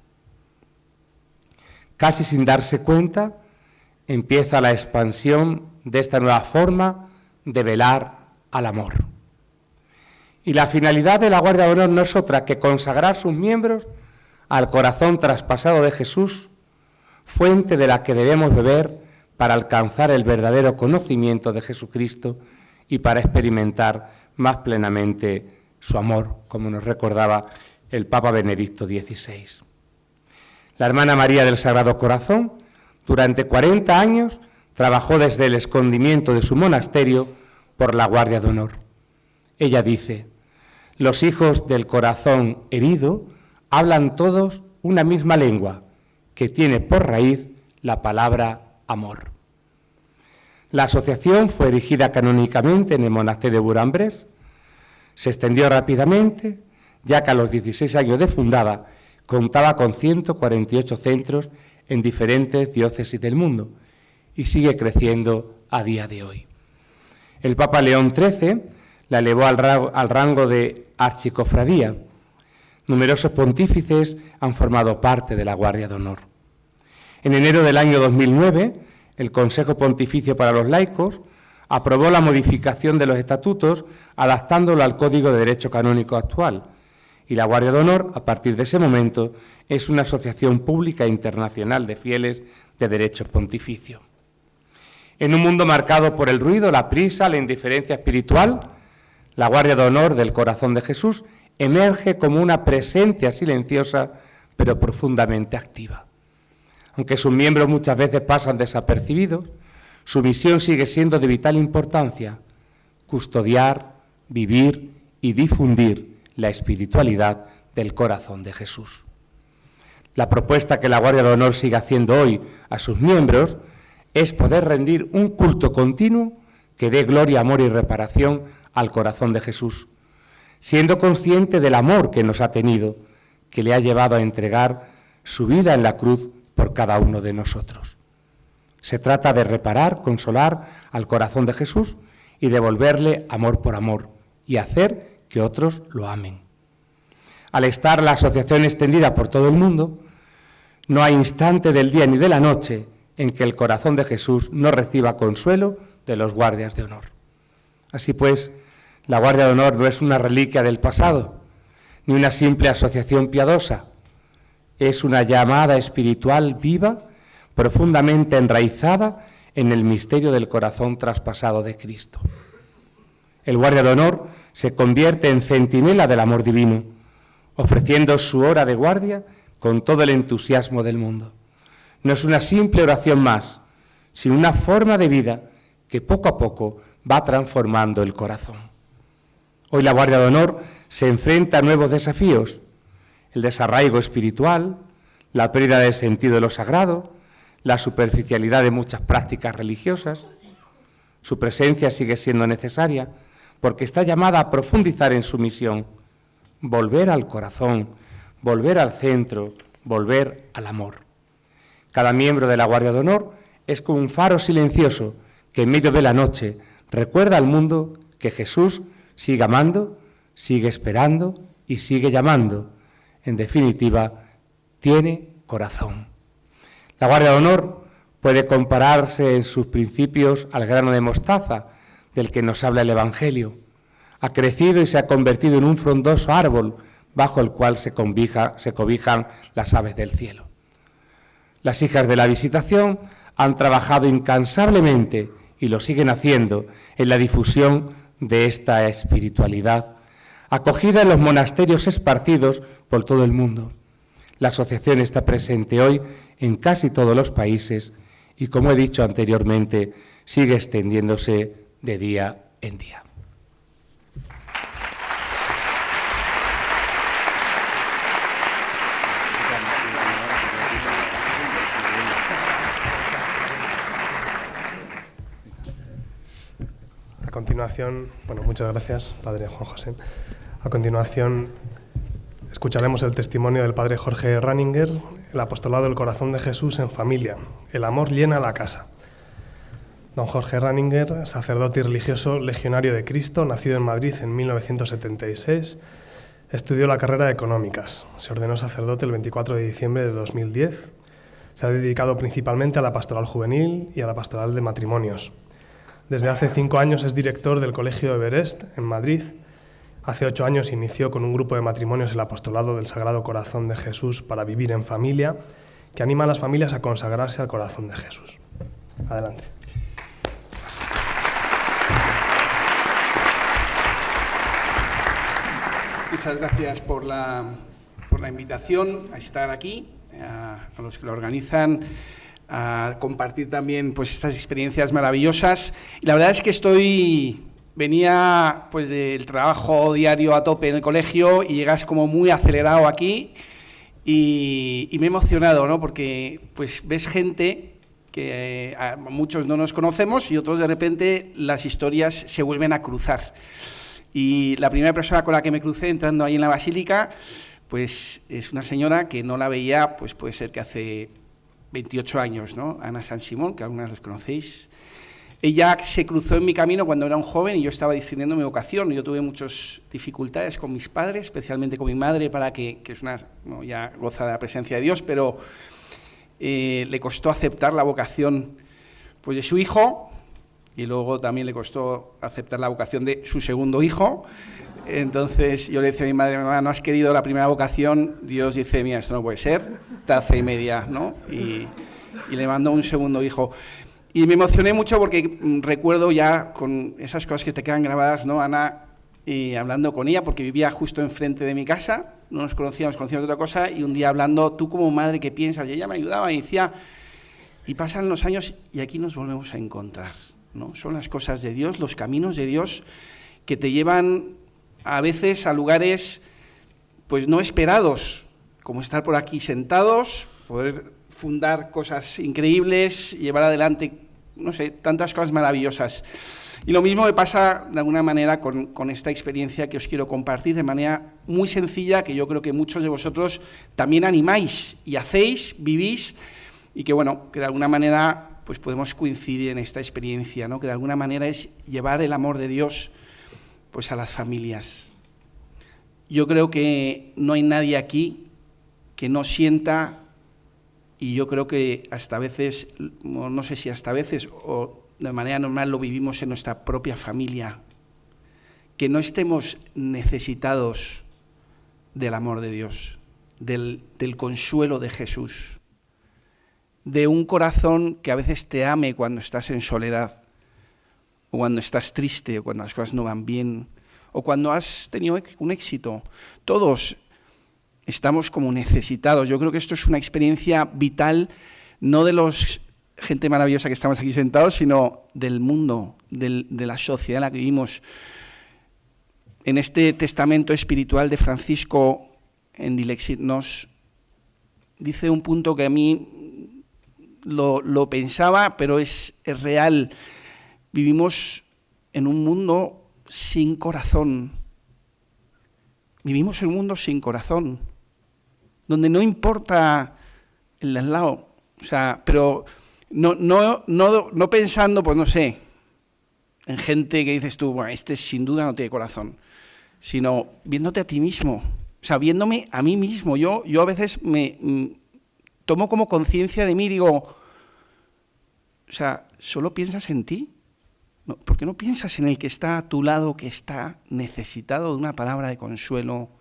Casi sin darse cuenta, empieza la expansión de esta nueva forma de velar al amor. Y la finalidad de la Guardia de Honor no es otra que consagrar sus miembros al corazón traspasado de Jesús, fuente de la que debemos beber para alcanzar el verdadero conocimiento de Jesucristo y para experimentar más plenamente su amor, como nos recordaba el Papa Benedicto XVI. La hermana María del Sagrado Corazón, durante 40 años, trabajó desde el escondimiento de su monasterio por la Guardia de Honor. Ella dice: los hijos del corazón herido hablan todos una misma lengua, que tiene por raíz la palabra amor. La asociación fue erigida canónicamente en el monasterio de Bourg-en-Bresse. Se extendió rápidamente, ya que a los 16 años de fundada contaba con 148 centros en diferentes diócesis del mundo y sigue creciendo a día de hoy. El Papa León XIII la elevó al rango de archicofradía. Numerosos pontífices han formado parte de la Guardia de Honor. En enero del año 2009, el Consejo Pontificio para los Laicos aprobó la modificación de los estatutos adaptándolo al Código de Derecho Canónico actual, y la Guardia de Honor, a partir de ese momento, es una asociación pública internacional de fieles de derecho pontificio. En un mundo marcado por el ruido, la prisa, la indiferencia espiritual, la Guardia de Honor del Corazón de Jesús emerge como una presencia silenciosa pero profundamente activa. Aunque sus miembros muchas veces pasan desapercibidos, su misión sigue siendo de vital importancia: custodiar, vivir y difundir la espiritualidad del corazón de Jesús. La propuesta que la Guardia de Honor sigue haciendo hoy a sus miembros es poder rendir un culto continuo que dé gloria, amor y reparación al corazón de Jesús, siendo consciente del amor que nos ha tenido, que le ha llevado a entregar su vida en la cruz por cada uno de nosotros. Se trata de reparar, consolar al corazón de Jesús y devolverle amor por amor y hacer que otros lo amen. Al estar la asociación extendida por todo el mundo, no hay instante del día ni de la noche en que el corazón de Jesús no reciba consuelo de los guardias de honor. Así pues, la Guardia de Honor no es una reliquia del pasado, ni una simple asociación piadosa. Es una llamada espiritual viva, profundamente enraizada en el misterio del corazón traspasado de Cristo. El Guardia de Honor se convierte en centinela del amor divino, ofreciendo su hora de guardia con todo el entusiasmo del mundo. No es una simple oración más, sino una forma de vida que poco a poco va transformando el corazón. Hoy la Guardia de Honor se enfrenta a nuevos desafíos: el desarraigo espiritual, la pérdida del sentido de lo sagrado, la superficialidad de muchas prácticas religiosas. Su presencia sigue siendo necesaria porque está llamada a profundizar en su misión, volver al corazón, volver al centro, volver al amor. Cada miembro de la Guardia de Honor es como un faro silencioso que en medio de la noche recuerda al mundo que Jesús sigue amando, sigue esperando y sigue llamando. En definitiva, tiene corazón. La Guardia de Honor puede compararse en sus principios al grano de mostaza del que nos habla el Evangelio. Ha crecido y se ha convertido en un frondoso árbol bajo el cual se cobijan las aves del cielo. Las hijas de la Visitación han trabajado incansablemente, y lo siguen haciendo, en la difusión de esta espiritualidad, acogida en los monasterios esparcidos por todo el mundo. La asociación está presente hoy en casi todos los países y, como he dicho anteriormente, sigue extendiéndose de día en día. A continuación, muchas gracias, Padre Juan José. A continuación, escucharemos el testimonio del Padre Jorge Raninger, el apostolado del corazón de Jesús en familia. El amor llena la casa. Don Jorge Raninger, sacerdote y religioso legionario de Cristo, nacido en Madrid en 1976, estudió la carrera de Económicas. Se ordenó sacerdote el 24 de diciembre de 2010. Se ha dedicado principalmente a la pastoral juvenil y a la pastoral de matrimonios. Desde hace 5 años es director del Colegio Everest en Madrid. Hace 8 años inició con un grupo de matrimonios el apostolado del Sagrado Corazón de Jesús para vivir en familia, que anima a las familias a consagrarse al corazón de Jesús. Adelante. Muchas gracias por la invitación a estar aquí, a los que lo organizan, a compartir también estas experiencias maravillosas. Y la verdad es que venía del trabajo diario a tope en el colegio y llegas como muy acelerado aquí y me he emocionado, ¿no? Porque ves gente que a muchos no nos conocemos y otros de repente las historias se vuelven a cruzar. Y la primera persona con la que me crucé entrando ahí en la basílica, es una señora que no la veía, puede ser que hace 28 años, ¿no? Ana San Simón, que algunas los conocéis. Ella se cruzó en mi camino cuando era un joven y yo estaba discerniendo mi vocación. Yo tuve muchas dificultades con mis padres, especialmente con mi madre, que es ya goza de la presencia de Dios, pero le costó aceptar la vocación de su hijo, y luego también le costó aceptar la vocación de su segundo hijo. Entonces yo le decía a mi madre: mamá, no has querido la primera vocación. Dios dice: mira, esto no puede ser, taza y media, ¿no? Y le mandó un segundo hijo. Y me emocioné mucho porque recuerdo ya con esas cosas que te quedan grabadas, ¿no? Ana, hablando con ella, porque vivía justo enfrente de mi casa, no nos conocíamos de otra cosa, y un día hablando, tú como madre, ¿qué piensas? Y ella me ayudaba y decía, y pasan los años y aquí nos volvemos a encontrar, ¿no? Son las cosas de Dios, los caminos de Dios que te llevan a veces a lugares no esperados, como estar por aquí sentados, poder fundar cosas increíbles, llevar adelante no sé, tantas cosas maravillosas. Y lo mismo me pasa de alguna manera con esta experiencia que os quiero compartir de manera muy sencilla, que yo creo que muchos de vosotros también animáis y hacéis, vivís, y que bueno, que de alguna manera pues podemos coincidir en esta experiencia, ¿no? Que de alguna manera es llevar el amor de Dios pues a las familias. Yo creo que no hay nadie aquí que no sienta, y yo creo que hasta veces, no sé si hasta veces o de manera normal lo vivimos en nuestra propia familia, que no estemos necesitados del amor de Dios, del consuelo de Jesús, de un corazón que a veces te ame cuando estás en soledad, o cuando estás triste, o cuando las cosas no van bien, o cuando has tenido un éxito. Todos estamos como necesitados. Yo creo que esto es una experiencia vital, no de los gente maravillosa que estamos aquí sentados, sino del mundo, de la sociedad en la que vivimos. En este testamento espiritual de Francisco en Dilexit nos dice un punto que a mí lo pensaba, pero es real. Vivimos en un mundo sin corazón. Vivimos en un mundo sin corazón, donde no importa el de al lado, o sea, pero no pensando, pues no sé, en gente que dices tú, bueno, este sin duda no tiene corazón, sino viéndote a ti mismo, o sea, viéndome a mí mismo. Yo a veces me tomo como conciencia de mí y digo, o sea, ¿solo piensas en ti? No, ¿por qué no piensas en el que está a tu lado, que está necesitado de una palabra de consuelo,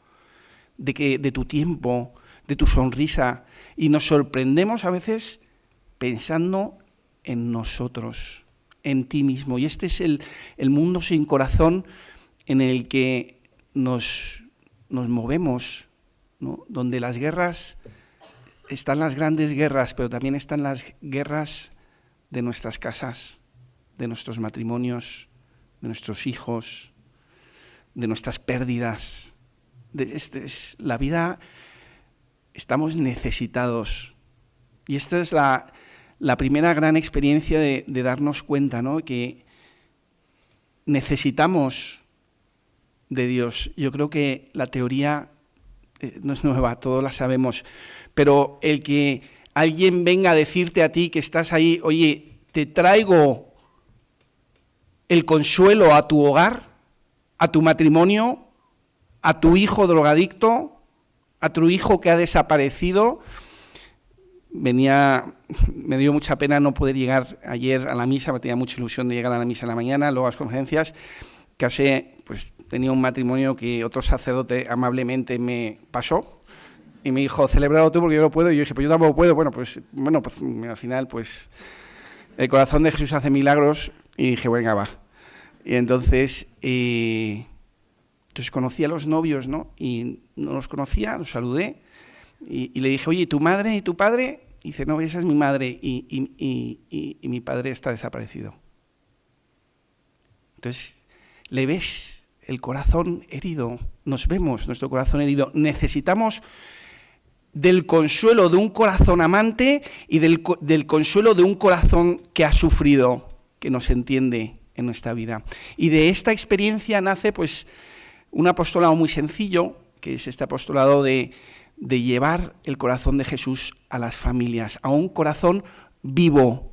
de tu tiempo, de tu sonrisa? Y nos sorprendemos a veces pensando en nosotros, en ti mismo. Y este es el mundo sin corazón en el que nos movemos, ¿no? Donde las guerras, están las grandes guerras, pero también están las guerras de nuestras casas, de nuestros matrimonios, de nuestros hijos, de nuestras pérdidas. Es la vida, estamos necesitados. Y esta es la primera gran experiencia de darnos cuenta, ¿no? Que necesitamos de Dios. Yo creo que la teoría no es nueva, todos la sabemos, pero el que alguien venga a decirte a ti que estás ahí, oye, te traigo el consuelo a tu hogar, a tu matrimonio, a tu hijo drogadicto, a tu hijo que ha desaparecido. Me dio mucha pena no poder llegar ayer a la misa, me tenía mucha ilusión de llegar a la misa en la mañana, luego a las conferencias. Pues tenía un matrimonio que otro sacerdote amablemente me pasó y me dijo, celebrarlo tú porque yo no puedo. Y yo dije, pues yo tampoco puedo. Bueno, pues al final, pues el corazón de Jesús hace milagros. Y dije, venga, va. Y entonces conocí a los novios, ¿no? Y no los conocía, los saludé. Y le dije, oye, ¿y tu madre y tu padre? Y dice, no, esa es mi madre y mi padre está desaparecido. Entonces, le ves el corazón herido, nos vemos nuestro corazón herido. Necesitamos del consuelo de un corazón amante y del consuelo de un corazón que ha sufrido, que nos entiende en nuestra vida. Y de esta experiencia nace pues un apostolado muy sencillo, que es este apostolado de llevar el corazón de Jesús a las familias, a un corazón vivo.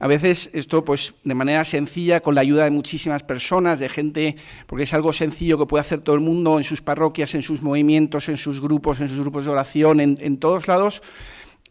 A veces esto, pues, de manera sencilla, con la ayuda de muchísimas personas, de gente, porque es algo sencillo que puede hacer todo el mundo en sus parroquias, en sus movimientos, en sus grupos de oración, en todos lados.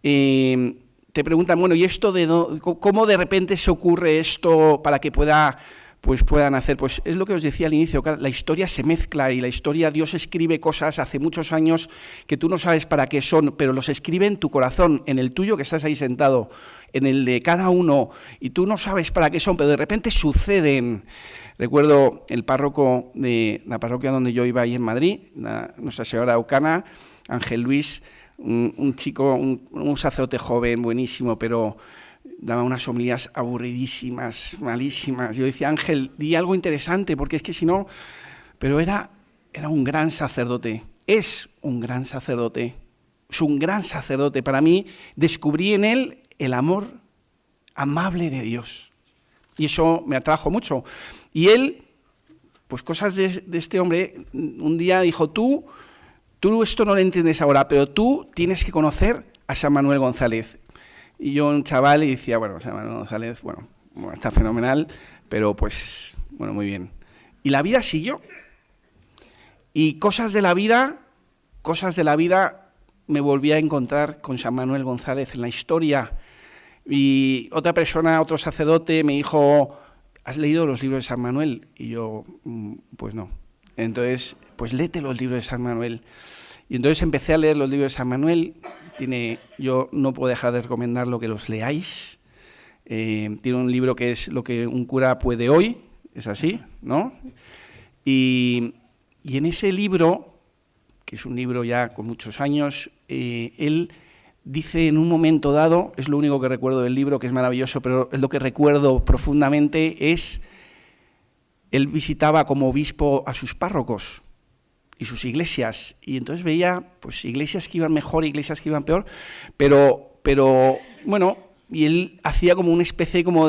Te preguntan, bueno, ¿y esto cómo de repente se ocurre esto para que puedan hacer? Pues es lo que os decía al inicio, la historia se mezcla y la historia, Dios escribe cosas hace muchos años que tú no sabes para qué son, pero los escribe en tu corazón, en el tuyo que estás ahí sentado, en el de cada uno, y tú no sabes para qué son, pero de repente suceden. Recuerdo el párroco de la parroquia donde yo iba ahí en Madrid, Nuestra Señora Aucana, Ángel Luis, un chico, un sacerdote joven, buenísimo, pero daba unas homilías aburridísimas, malísimas. Yo decía, Ángel, di algo interesante, porque es que si no... Pero era un gran sacerdote, es un gran sacerdote. Para mí, descubrí en él el amor amable de Dios. Y eso me atrajo mucho. Y él, pues cosas de este hombre, un día dijo, tú esto no lo entiendes ahora, pero tú tienes que conocer a San Manuel González. Y yo, un chaval, y decía, bueno, San Manuel González, bueno, está fenomenal, pero pues, bueno, muy bien. Y la vida siguió. Y cosas de la vida me volví a encontrar con San Manuel González en la historia. Y otra persona, otro sacerdote, me dijo, ¿has leído los libros de San Manuel? Y yo, pues no. Entonces, pues léete los libros de San Manuel. Y entonces empecé a leer los libros de San Manuel. Yo no puedo dejar de recomendarlo que los leáis. Tiene un libro que es Lo que un cura puede hoy, es así, ¿no? Y en ese libro, que es un libro ya con muchos años, él dice en un momento dado, es lo único que recuerdo del libro, que es maravilloso, pero es lo que recuerdo profundamente, él visitaba como obispo a sus párrocos y sus iglesias, y entonces veía pues iglesias que iban mejor, iglesias que iban peor, pero bueno, y él hacía como una especie como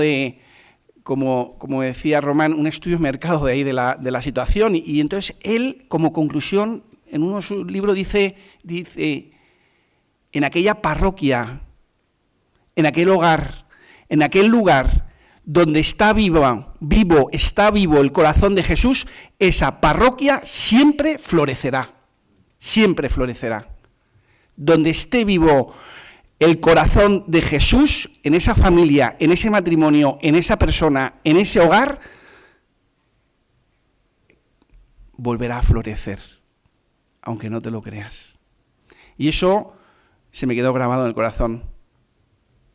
decía Román, un estudio de mercado de ahí de la situación, y entonces él, como conclusión, en uno de sus libros dice, en aquella parroquia, en aquel hogar, en aquel lugar donde está vivo el corazón de Jesús, esa parroquia siempre florecerá, siempre florecerá. Donde esté vivo el corazón de Jesús, en esa familia, en ese matrimonio, en esa persona, en ese hogar, volverá a florecer, aunque no te lo creas. Y eso se me quedó grabado en el corazón.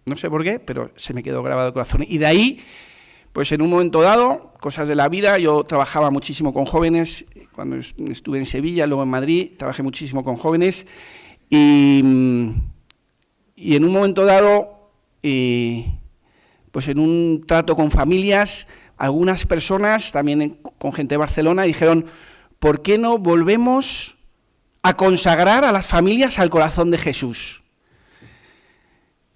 No sé por qué, pero se me quedó grabado en el corazón. Y de ahí, pues en un momento dado, cosas de la vida, yo trabajaba muchísimo con jóvenes, cuando estuve en Sevilla, luego en Madrid, trabajé muchísimo con jóvenes, y en un momento dado, pues en un trato con familias, algunas personas, también con gente de Barcelona, dijeron, ¿por qué no volvemos a consagrar a las familias al corazón de Jesús?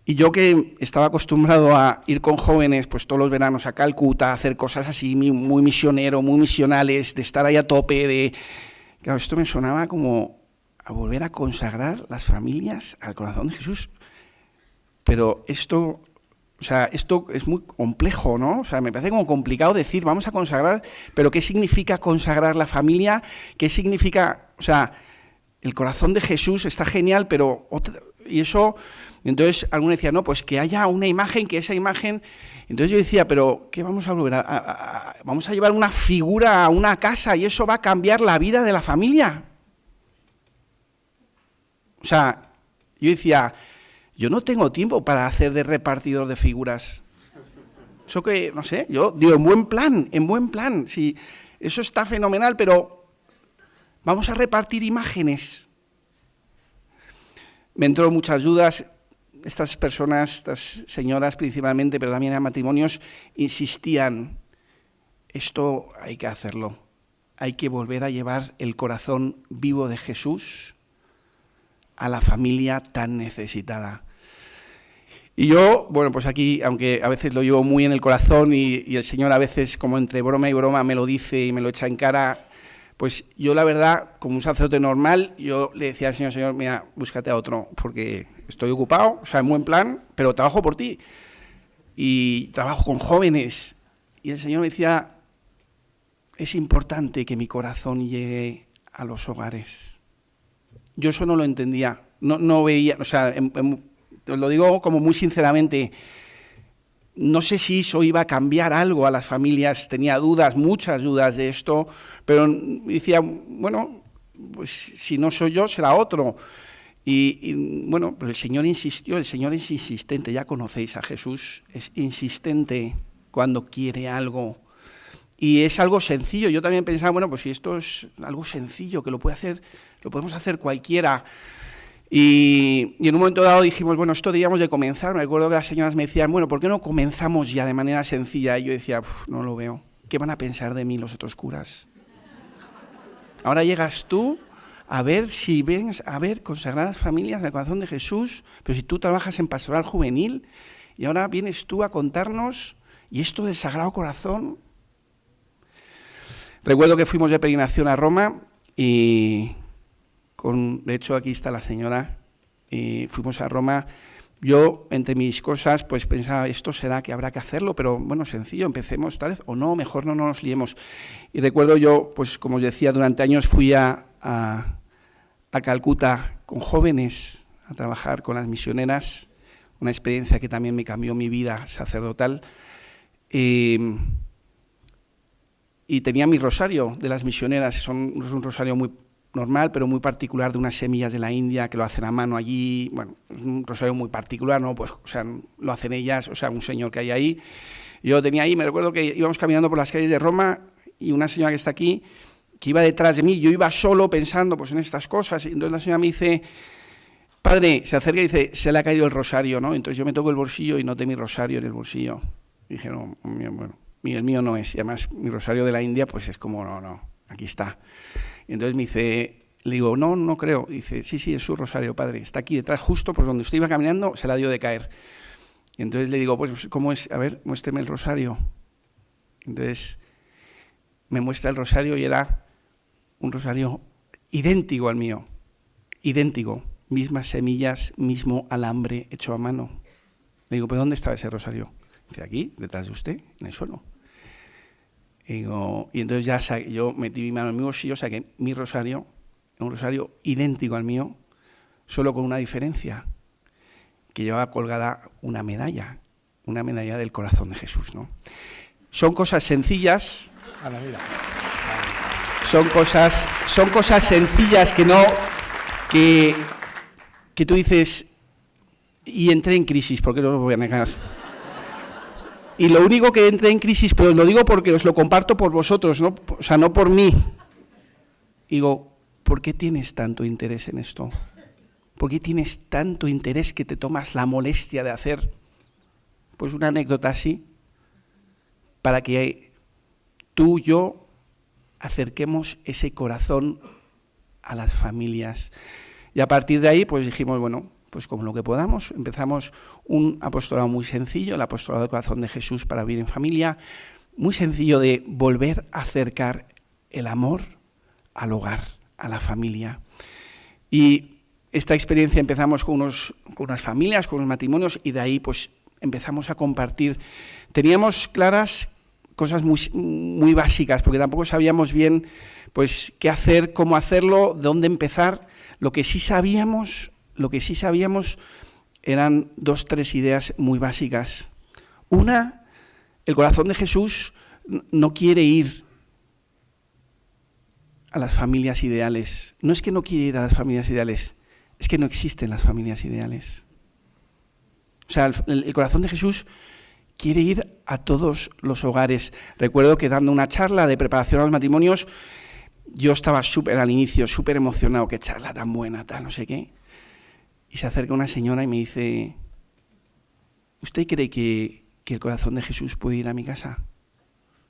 Y yo, que estaba acostumbrado a ir con jóvenes pues todos los veranos a Calcuta, a hacer cosas así muy misionero, muy misionales, de estar ahí a tope, claro, esto me sonaba como a volver a consagrar las familias al corazón de Jesús. Pero esto es muy complejo, ¿no? O sea, me parece como complicado decir, vamos a consagrar, pero ¿qué significa consagrar la familia? ¿Qué significa? O sea, el corazón de Jesús está genial, pero y eso, entonces alguno decía, no, pues que haya una imagen, que esa imagen, entonces yo decía, pero ¿qué vamos a volver vamos a llevar una figura a una casa y eso va a cambiar la vida de la familia? O sea, yo decía, yo no tengo tiempo para hacer de repartidor de figuras. Eso que, no sé, yo digo, en buen plan, sí, eso está fenomenal, pero vamos a repartir imágenes. Me entró muchas dudas, estas personas, estas señoras principalmente, pero también en matrimonios, insistían, esto hay que hacerlo, hay que volver a llevar el corazón vivo de Jesús a la familia tan necesitada. Y yo, bueno, pues aquí, aunque a veces lo llevo muy en el corazón y el Señor a veces, como entre broma y broma, me lo dice y me lo echa en cara, pues yo la verdad, como un sacerdote normal, yo le decía al Señor, mira, búscate a otro, porque estoy ocupado, o sea, en buen plan, pero trabajo por ti. Y trabajo con jóvenes. Y el Señor me decía, es importante que mi corazón llegue a los hogares. Yo eso no lo entendía, no veía, o sea, lo digo como muy sinceramente, no sé si eso iba a cambiar algo a las familias, tenía dudas, muchas dudas de esto, pero decía, bueno, pues si no soy yo, será otro. Y bueno, pero el Señor insistió, el Señor es insistente, ya conocéis a Jesús, es insistente cuando quiere algo. Y es algo sencillo, yo también pensaba, bueno, pues si esto es algo sencillo, que lo podemos hacer cualquiera. Y en un momento dado dijimos, bueno, esto deberíamos de comenzar. Me acuerdo que las señoras me decían, bueno, ¿por qué no comenzamos ya de manera sencilla? Y yo decía, no lo veo. ¿Qué van a pensar de mí los otros curas? Ahora llegas tú a ver consagrar las familias al corazón de Jesús, pero si tú trabajas en pastoral juvenil Y ahora vienes tú a contarnos, ¿y esto del Sagrado Corazón? Recuerdo que fuimos de peregrinación a Roma y, de hecho, aquí está la señora, y fuimos a Roma. Yo, entre mis cosas, pues pensaba, esto será que habrá que hacerlo, pero bueno, sencillo, empecemos tal vez, o no, mejor no nos liemos. Y recuerdo yo, pues como os decía, durante años fui a Calcuta con jóvenes a trabajar con las misioneras, una experiencia que también me cambió mi vida sacerdotal. Y tenía mi rosario de las misioneras, es un rosario muy normal, pero muy particular, de unas semillas de la India que lo hacen a mano allí. Bueno, es un rosario muy particular, ¿no? Pues, o sea, lo hacen ellas, o sea, un señor que hay ahí. Yo tenía ahí, me recuerdo que íbamos caminando por las calles de Roma y una señora que está aquí, que iba detrás de mí, yo iba solo pensando pues en estas cosas, y entonces la señora me dice, padre, se acerca y dice, se le ha caído el rosario, ¿no? Entonces yo me toco el bolsillo y noté mi rosario en el bolsillo. Y dije, no, bueno, el mío no es, y además mi rosario de la India, pues es como, no, aquí está. Y entonces me dice, le digo, no creo. Y dice, sí, es su rosario, padre, está aquí detrás, justo por donde usted iba caminando, se la dio de caer. Y entonces le digo, pues, ¿cómo es? A ver, muéstreme el rosario. Entonces me muestra el rosario y era un rosario idéntico al mío, idéntico, mismas semillas, mismo alambre hecho a mano. Le digo, ¿pero dónde estaba ese rosario? Dice, aquí, detrás de usted, en el suelo. Y entonces ya yo metí mi mano en mi bolsillo, saqué mi rosario, un rosario idéntico al mío, solo con una diferencia, que llevaba colgada una medalla del corazón de Jesús, ¿no? Son cosas sencillas, son cosas sencillas que tú dices, y entré en crisis, porque no lo voy a negar. Y lo único que entré en crisis, pero os lo digo porque os lo comparto por vosotros, ¿no? O sea, no por mí. Digo, ¿por qué tienes tanto interés en esto? ¿Por qué tienes tanto interés que te tomas la molestia de hacer, pues, una anécdota así, para que tú y yo acerquemos ese corazón a las familias? Y a partir de ahí, pues dijimos, bueno, pues como lo que podamos, empezamos un apostolado muy sencillo, el apostolado del corazón de Jesús para vivir en familia, muy sencillo de volver a acercar el amor al hogar, a la familia. Y esta experiencia empezamos con unas familias, con unos matrimonios, y de ahí pues empezamos a compartir. Teníamos claras cosas muy básicas, porque tampoco sabíamos bien pues qué hacer, cómo hacerlo, dónde empezar. Lo que sí sabíamos eran 2, 3 ideas muy básicas. Una, el corazón de Jesús no quiere ir a las familias ideales. No es que no quiere ir a las familias ideales, es que no existen las familias ideales. O sea, el corazón de Jesús quiere ir a todos los hogares. Recuerdo que dando una charla de preparación a los matrimonios, yo estaba al inicio, súper emocionado, qué charla tan buena, tal, no sé qué. Y se acerca una señora y me dice, ¿usted cree que el corazón de Jesús puede ir a mi casa?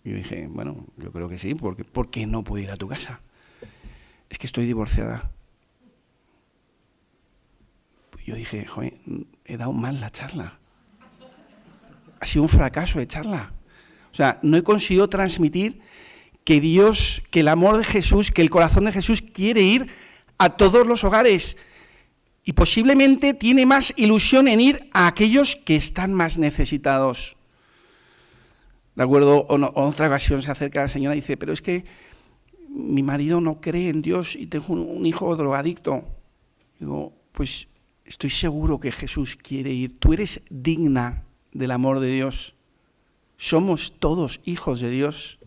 Y yo dije, bueno, yo creo que sí, porque ¿por qué no puede ir a tu casa? Es que estoy divorciada. Yo dije, joder, he dado mal la charla. Ha sido un fracaso de charla. O sea, no he conseguido transmitir que Dios, que el amor de Jesús, que el corazón de Jesús quiere ir a todos los hogares. Y posiblemente tiene más ilusión en ir a aquellos que están más necesitados. Recuerdo, otra ocasión se acerca la señora y dice, pero es que mi marido no cree en Dios y tengo un hijo drogadicto. Digo, pues estoy seguro que Jesús quiere ir. Tú eres digna del amor de Dios. Somos todos hijos de Dios.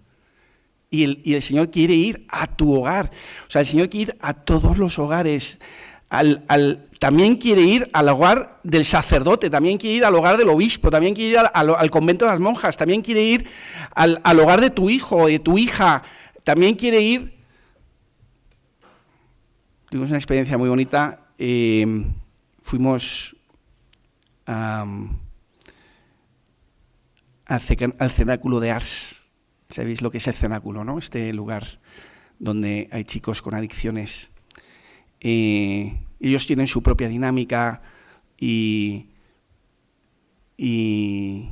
Y el Señor quiere ir a tu hogar. O sea, el Señor quiere ir a todos los hogares. También quiere ir al hogar del sacerdote, también quiere ir al hogar del obispo, también quiere ir al convento de las monjas, también quiere ir al hogar de tu hijo o de tu hija, también quiere ir. Tuvimos una experiencia muy bonita, fuimos al cenáculo de Ars. ¿Sabéis lo que es el cenáculo, no? Este lugar donde hay chicos con adicciones. Ellos tienen su propia dinámica y y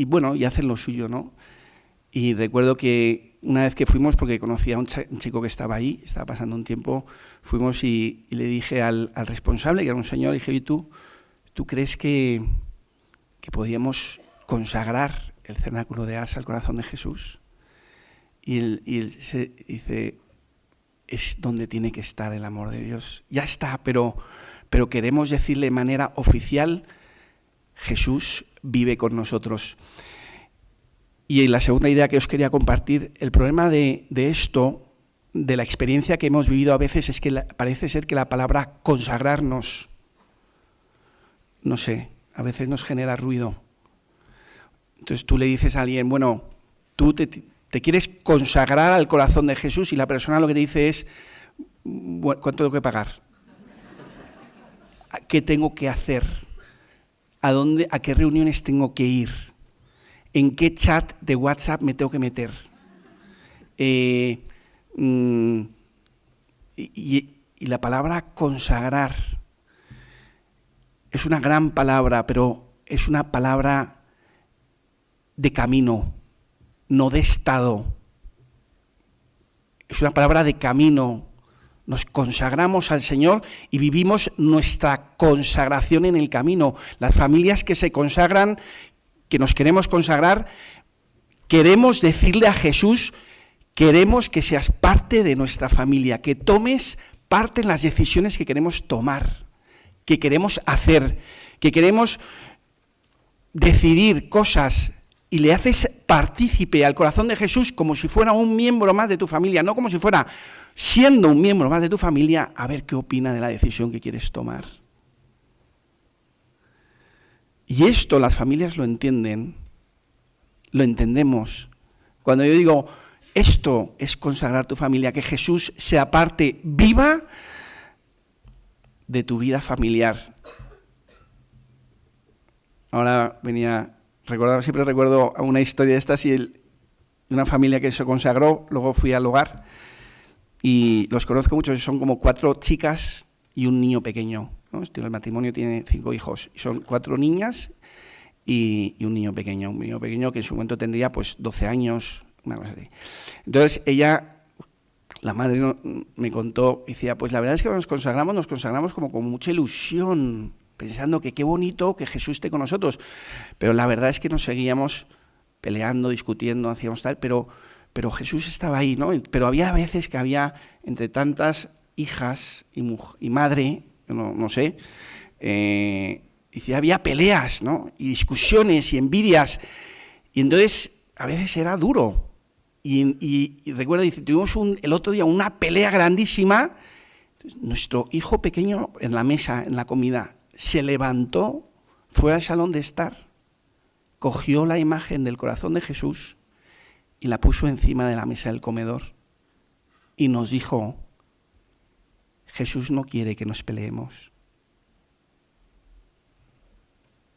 bueno, y hacen lo suyo, ¿no? Y recuerdo que una vez que fuimos, porque conocía a un chico que estaba ahí, estaba pasando un tiempo, fuimos y le dije al responsable, que era un señor, le dije, ¿y tú crees que podíamos consagrar el cenáculo de Ars al corazón de Jesús? Y él dice, es donde tiene que estar el amor de Dios. Ya está, pero queremos decirle de manera oficial, Jesús vive con nosotros. Y la segunda idea que os quería compartir, el problema de esto, de la experiencia que hemos vivido a veces, es que parece ser que la palabra consagrarnos, no sé, a veces nos genera ruido. Entonces tú le dices a alguien, bueno, tú te quieres consagrar al corazón de Jesús, y la persona lo que te dice es, ¿cuánto tengo que pagar? ¿Qué tengo que hacer? ¿A qué reuniones tengo que ir? ¿En qué chat de WhatsApp me tengo que meter? Y la palabra consagrar es una gran palabra, pero es una palabra de camino, no de estado. Es una palabra de camino. Nos consagramos al Señor y vivimos nuestra consagración en el camino. Las familias que se consagran, que nos queremos consagrar, queremos decirle a Jesús, queremos que seas parte de nuestra familia, que tomes parte en las decisiones que queremos tomar, que queremos hacer, que queremos decidir cosas, y le haces partícipe al corazón de Jesús como si fuera un miembro más de tu familia, no como si fuera, siendo un miembro más de tu familia, a ver qué opina de la decisión que quieres tomar. Y esto las familias lo entienden, lo entendemos. Cuando yo digo, esto es consagrar tu familia, que Jesús sea parte viva de tu vida familiar. Ahora siempre recuerdo una historia de estas, de una familia que se consagró, luego fui al hogar y los conozco mucho, son como 4 chicas y un niño pequeño, ¿no? El matrimonio tiene 5 hijos, y son 4 niñas y un niño pequeño que en su momento tendría pues 12 años, una cosa así. Entonces ella, la madre me contó, decía, pues la verdad es que nos consagramos como con mucha ilusión, pensando que qué bonito que Jesús esté con nosotros, pero la verdad es que nos seguíamos peleando, discutiendo, hacíamos tal, pero Jesús estaba ahí, ¿no? Pero había veces que había entre tantas hijas y madre, no sé, había peleas, ¿no? Y discusiones y envidias, y entonces a veces era duro. Y recuerdo, dice, tuvimos el otro día una pelea grandísima. Nuestro hijo pequeño en la mesa, en la comida, se levantó, fue al salón de estar, cogió la imagen del corazón de Jesús y la puso encima de la mesa del comedor y nos dijo, Jesús no quiere que nos peleemos.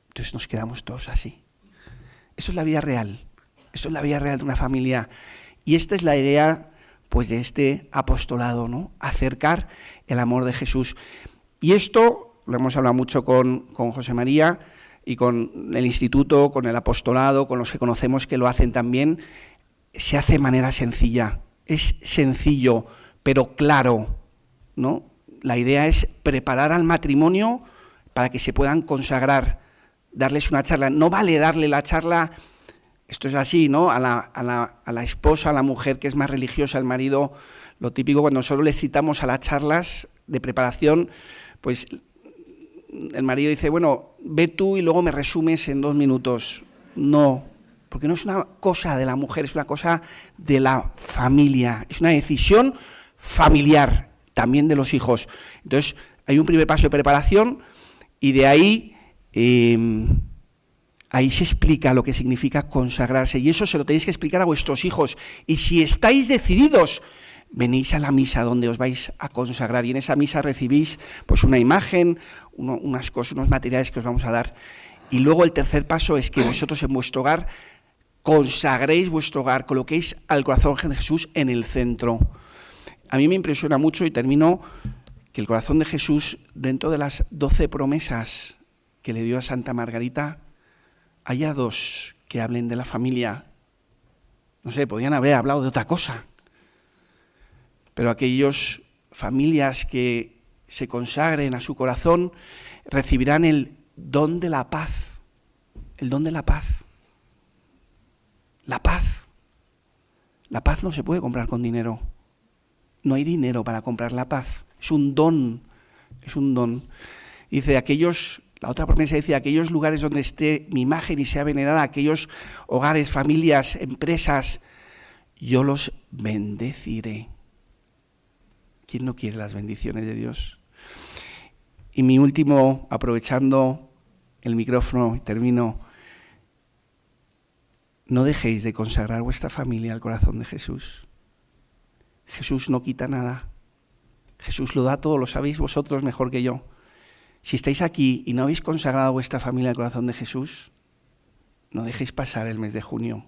Entonces nos quedamos todos así. Eso es la vida real, eso es la vida real de una familia. Y esta es la idea pues de este apostolado, ¿no? Acercar el amor de Jesús. Y esto lo hemos hablado mucho con José María y con el instituto, con el apostolado, con los que conocemos que lo hacen también. Se hace de manera sencilla, es sencillo, pero claro, ¿no? La idea es preparar al matrimonio para que se puedan consagrar, darles una charla. No vale darle la charla, esto es así, ¿no? A la esposa, a la mujer que es más religiosa, al marido, lo típico cuando solo le citamos a las charlas de preparación, pues el marido dice, bueno, ve tú y luego me resumes en 2 minutos. No, porque no es una cosa de la mujer, es una cosa de la familia, es una decisión familiar, también de los hijos. Entonces, hay un primer paso de preparación y de ahí, ahí se explica lo que significa consagrarse, y eso se lo tenéis que explicar a vuestros hijos. Y si estáis decididos, venís a la misa donde os vais a consagrar, y en esa misa recibís pues una imagen, unas cosas, unos materiales que os vamos a dar. Y luego el tercer paso es que vosotros en vuestro hogar consagréis vuestro hogar, coloquéis al corazón de Jesús en el centro. A mí me impresiona mucho, y termino, que el corazón de Jesús, dentro de las 12 promesas que le dio a Santa Margarita, haya dos que hablen de la familia. No sé, podrían haber hablado de otra cosa. Pero aquellas familias que se consagren a su corazón recibirán el don de la paz. El don de la paz. La paz. La paz no se puede comprar con dinero. No hay dinero para comprar la paz. Es un don. Es un don. Dice, la otra promesa dice, aquellos lugares donde esté mi imagen y sea venerada, aquellos hogares, familias, empresas, yo los bendeciré. ¿Quién no quiere las bendiciones de Dios? Y mi último, aprovechando el micrófono, termino. No dejéis de consagrar vuestra familia al corazón de Jesús. Jesús no quita nada. Jesús lo da todo, lo sabéis vosotros mejor que yo. Si estáis aquí y no habéis consagrado vuestra familia al corazón de Jesús, no dejéis pasar el mes de junio.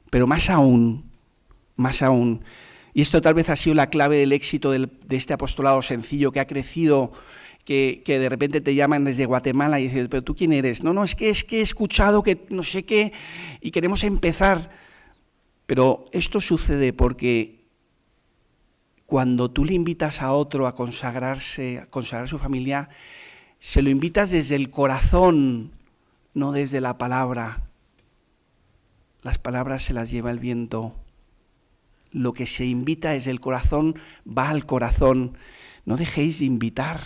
Pero más aún, y esto tal vez ha sido la clave del éxito de este apostolado sencillo que ha crecido, que de repente te llaman desde Guatemala y dices, pero ¿tú quién eres? No, es que he escuchado que no sé qué y queremos empezar. Pero esto sucede porque cuando tú le invitas a otro a consagrarse, a consagrar su familia, se lo invitas desde el corazón, no desde la palabra. Las palabras se las lleva el viento. Lo que se invita desde el corazón va al corazón. No dejéis de invitar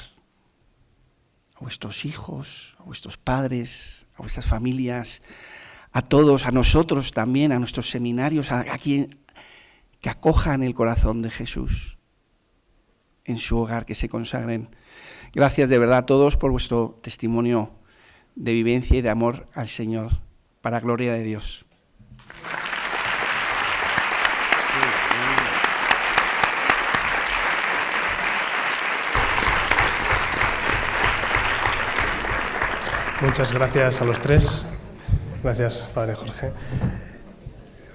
a vuestros hijos, a vuestros padres, a vuestras familias, a todos, a nosotros también, a nuestros seminarios, a quien que acojan el corazón de Jesús en su hogar, que se consagren. Gracias de verdad a todos por vuestro testimonio de vivencia y de amor al Señor, para gloria de Dios. Muchas gracias a los tres. Gracias, Padre Jorge.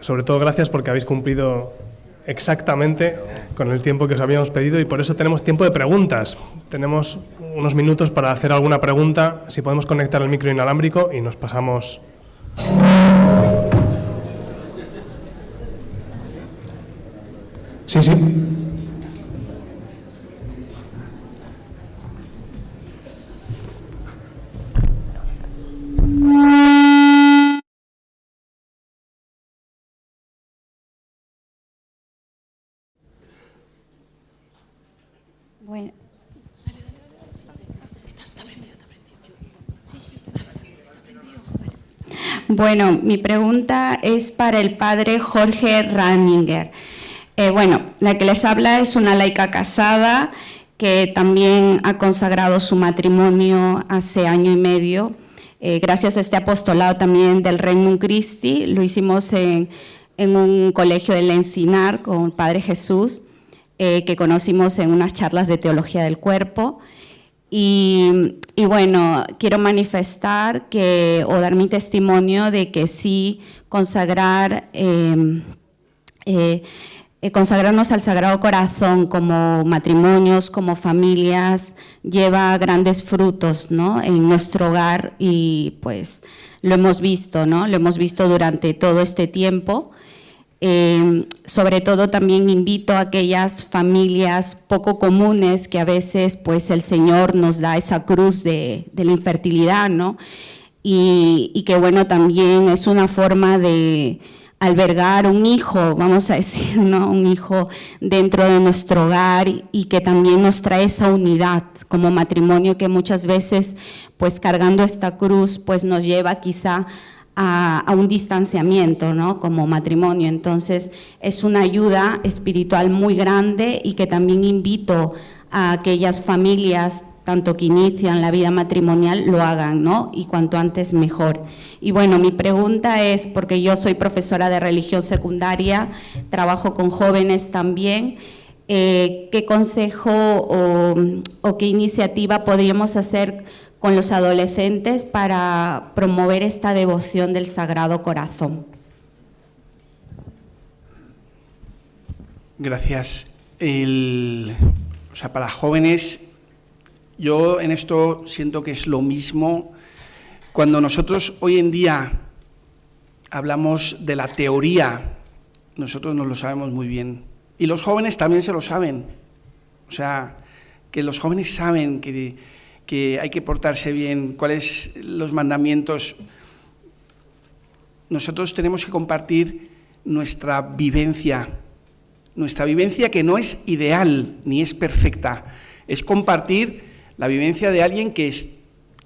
Sobre todo gracias porque habéis cumplido exactamente con el tiempo que os habíamos pedido y por eso tenemos tiempo de preguntas. Tenemos unos minutos para hacer alguna pregunta. Si podemos conectar el micro inalámbrico y nos pasamos. Sí. Bueno, mi pregunta es para el padre Jorge Ranninger. La que les habla es una laica casada que también ha consagrado su matrimonio hace año y medio. Gracias a este apostolado también del Regnum Christi, lo hicimos en un colegio del Encinar con el Padre Jesús, que conocimos en unas charlas de teología del cuerpo. Y bueno, quiero manifestar o dar mi testimonio de que sí consagrarnos al Sagrado Corazón como matrimonios, como familias, lleva grandes frutos, ¿no?, en nuestro hogar y pues lo hemos visto, ¿no? Lo hemos visto durante todo este tiempo. Sobre todo también invito a aquellas familias poco comunes que a veces pues el Señor nos da esa cruz de la infertilidad, ¿no? Y que bueno, también es una forma de albergar un hijo, vamos a decir, ¿no?, un hijo dentro de nuestro hogar y que también nos trae esa unidad como matrimonio que muchas veces pues cargando esta cruz pues nos lleva quizá a un distanciamiento, ¿no?, como matrimonio. Entonces es una ayuda espiritual muy grande y que también invito a aquellas familias tanto que inician la vida matrimonial lo hagan, ¿no?, y cuanto antes mejor. Y bueno, mi pregunta es, porque yo soy profesora de religión secundaria, trabajo con jóvenes también, ¿qué consejo o qué iniciativa podríamos hacer con los adolescentes para promover esta devoción del Sagrado Corazón? Gracias. Para jóvenes, yo en esto siento que es lo mismo Cuando nosotros hoy en día hablamos de la teoría, nosotros nos lo sabemos muy bien. Y los jóvenes también se lo saben. O sea, que los jóvenes saben que hay que portarse bien, cuáles los mandamientos. Nosotros tenemos que compartir nuestra vivencia que no es ideal ni es perfecta, es compartir la vivencia de alguien que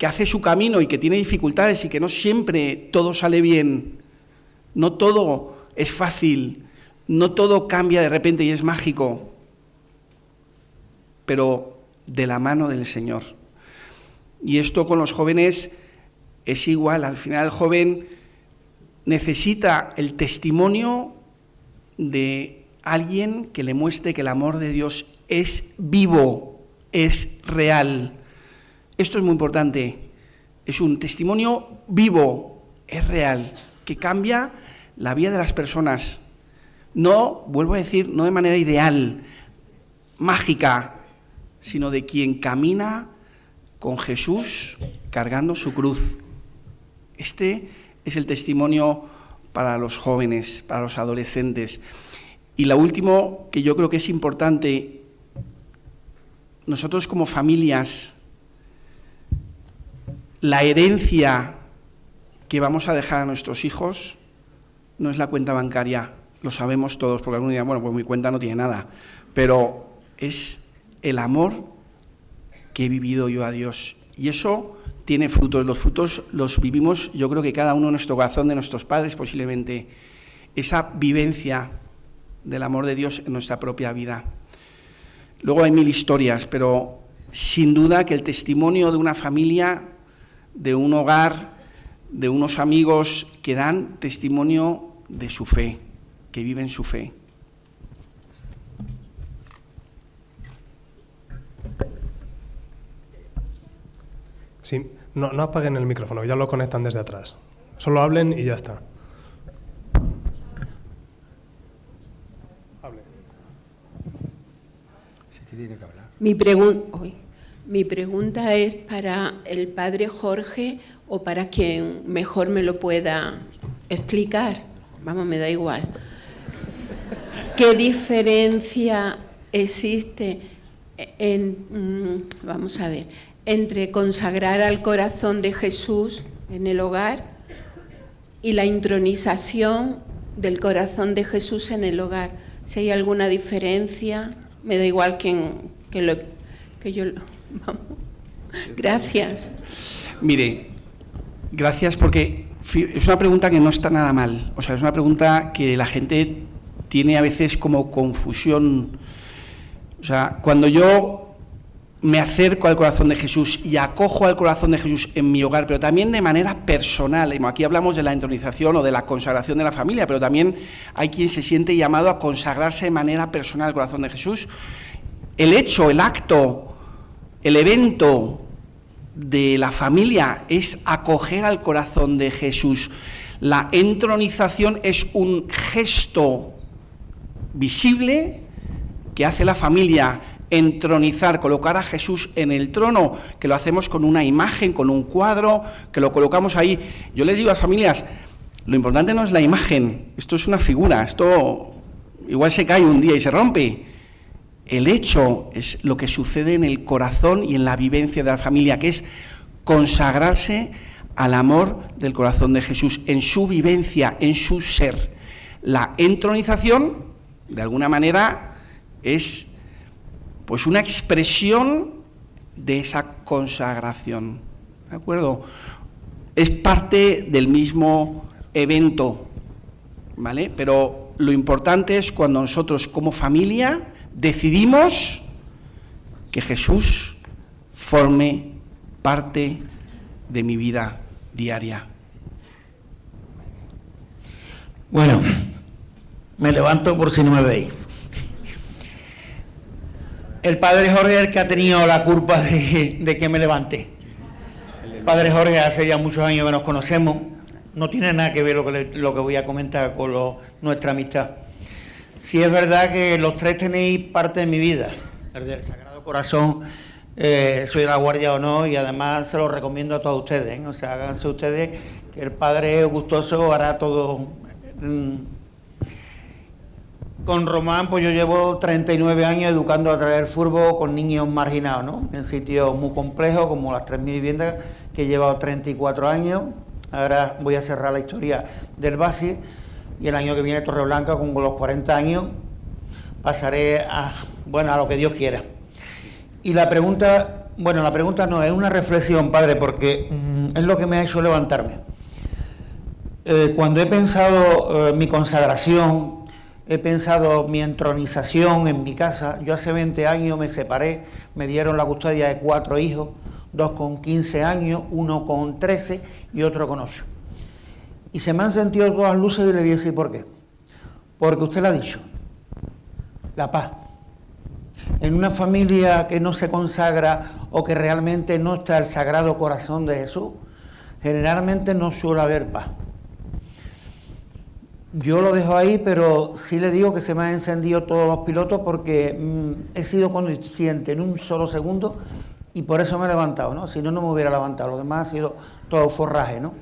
hace su camino y que tiene dificultades y que no siempre todo sale bien, no todo es fácil, no todo cambia de repente y es mágico, pero de la mano del Señor. Y esto con los jóvenes es igual, al final el joven necesita el testimonio de alguien que le muestre que el amor de Dios es vivo, es real. Esto es muy importante, es un testimonio vivo, es real, que cambia la vida de las personas. No, vuelvo a decir, no de manera ideal, mágica, sino de quien camina con Jesús cargando su cruz. Este es el testimonio para los jóvenes, para los adolescentes. Y lo último que yo creo que es importante, nosotros como familias, la herencia que vamos a dejar a nuestros hijos no es la cuenta bancaria, lo sabemos todos, porque algunos dirán, bueno, pues mi cuenta no tiene nada, pero es el amor que he vivido yo a Dios. Y eso tiene frutos, los frutos los vivimos, yo creo que cada uno en nuestro corazón, de nuestros padres posiblemente, esa vivencia del amor de Dios en nuestra propia vida. Luego hay mil historias, pero sin duda que el testimonio de una familia, de un hogar, de unos amigos que dan testimonio de su fe, que viven su fe. Sí, no apaguen el micrófono, ya lo conectan desde atrás. Solo hablen y ya está. Mi pregunta es para el padre Jorge o para quien mejor me lo pueda explicar. Vamos, me da igual. ¿Qué diferencia existe entre consagrar al corazón de Jesús en el hogar y la intronización del corazón de Jesús en el hogar? Si hay alguna diferencia, me da igual vamos. Gracias. Mire, gracias porque es una pregunta que no está nada mal. O sea, es una pregunta que la gente tiene a veces como confusión. O sea, cuando yo me acerco al corazón de Jesús y acojo al corazón de Jesús en mi hogar, pero también de manera personal. Aquí hablamos de la entronización o de la consagración de la familia, pero también hay quien se siente llamado a consagrarse de manera personal al corazón de Jesús. El hecho, el acto, el evento de la familia es acoger al corazón de Jesús. La entronización es un gesto visible que hace la familia, entronizar, colocar a Jesús en el trono, que lo hacemos con una imagen, con un cuadro, que lo colocamos ahí. Yo les digo a las familias, lo importante no es la imagen, esto es una figura, esto igual se cae un día y se rompe. El hecho es lo que sucede en el corazón y en la vivencia de la familia, que es consagrarse al amor del corazón de Jesús, en su vivencia, en su ser. La entronización, de alguna manera, es pues una expresión de esa consagración, ¿de acuerdo? Es parte del mismo evento, ¿vale? Pero lo importante es cuando nosotros como familia decidimos que Jesús forme parte de mi vida diaria. Bueno, me levanto por si no me veis. El padre Jorge es el que ha tenido la culpa de que me levante. El padre Jorge hace ya muchos años que nos conocemos. No tiene nada que ver lo que voy a comentar con nuestra amistad. Sí es verdad que los tres tenéis parte de mi vida, el del Sagrado Corazón soy de la Guardia de Honor y además se lo recomiendo a todos ustedes, ¿eh? O sea, háganse ustedes que el padre gustoso hará todo. Con Román, pues yo llevo 39 años educando a través del fútbol con niños marginados, ¿no? En sitios muy complejos como las 3.000 viviendas, que he llevado 34 años. Ahora voy a cerrar la historia del Basi y el año que viene Torreblanca, con los 40 años, pasaré a lo que Dios quiera. Y la pregunta no, es una reflexión, padre, porque es lo que me ha hecho levantarme. Cuando he pensado mi consagración, he pensado mi entronización en mi casa. Yo hace 20 años me separé, me dieron la custodia de 4 hijos, 2 con 15 años, 1 con 13 y otro con 8. Y se me han sentido todas luces y le voy a decir por qué. Porque usted lo ha dicho, la paz. En una familia que no se consagra o que realmente no está el Sagrado Corazón de Jesús, generalmente no suele haber paz. Yo lo dejo ahí, pero sí le digo que se me han encendido todos los pilotos porque he sido consciente en un solo segundo y por eso me he levantado, ¿no? Si no, no me hubiera levantado. Lo demás ha sido todo forraje, ¿no?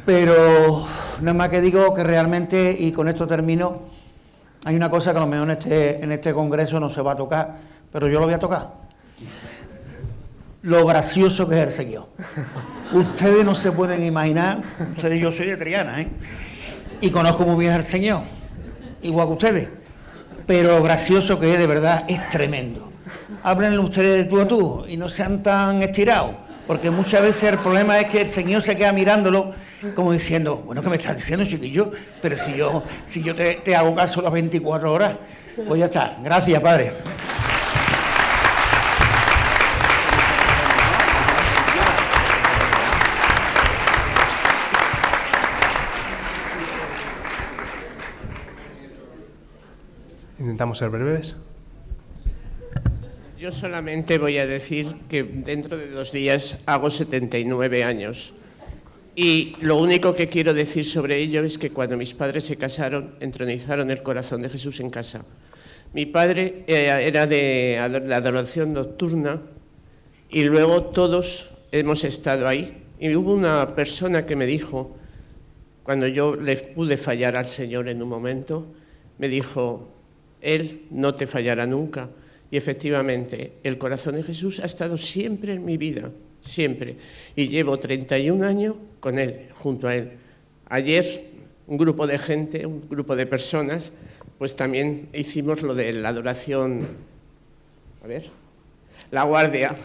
Pero nada más que digo que realmente, y con esto termino, hay una cosa que a lo mejor en este congreso no se va a tocar, pero yo lo voy a tocar. Lo gracioso que es el Señor. Ustedes no se pueden imaginar, yo soy de Triana, ¿eh? Y conozco muy bien al Señor, igual que ustedes, pero lo gracioso que es, de verdad, es tremendo. Háblenle ustedes de tú a tú y no sean tan estirados, porque muchas veces el problema es que el Señor se queda mirándolo como diciendo, bueno, ¿qué me estás diciendo, chiquillo? Pero si yo te hago caso las 24 horas, pues ya está. Gracias, padre. Intentamos ser breves. Yo solamente voy a decir que dentro de 2 días hago 79 años. Y lo único que quiero decir sobre ello es que cuando mis padres se casaron, entronizaron el corazón de Jesús en casa. Mi padre era de la adoración nocturna y luego todos hemos estado ahí. Y hubo una persona que me dijo, cuando yo le pude fallar al Señor en un momento, me dijo, Él no te fallará nunca. Y efectivamente, el corazón de Jesús ha estado siempre en mi vida, siempre. Y llevo 31 años con Él, junto a Él. Ayer, un grupo de gente, un grupo de personas, pues también hicimos lo de la adoración, la guardia.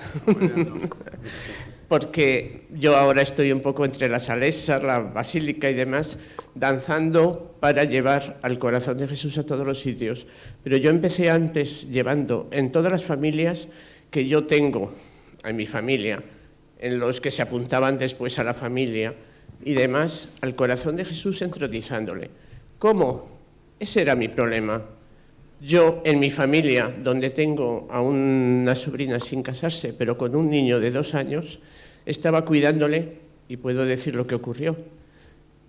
Porque yo ahora estoy un poco entre las salesas, la basílica y demás, danzando para llevar al corazón de Jesús a todos los sitios. Pero yo empecé antes llevando en todas las familias que yo tengo, en mi familia, en los que se apuntaban después a la familia y demás, al corazón de Jesús entronizándole. ¿Cómo? Ese era mi problema. Yo, en mi familia, donde tengo a una sobrina sin casarse, pero con un niño de 2 años, estaba cuidándole, y puedo decir lo que ocurrió.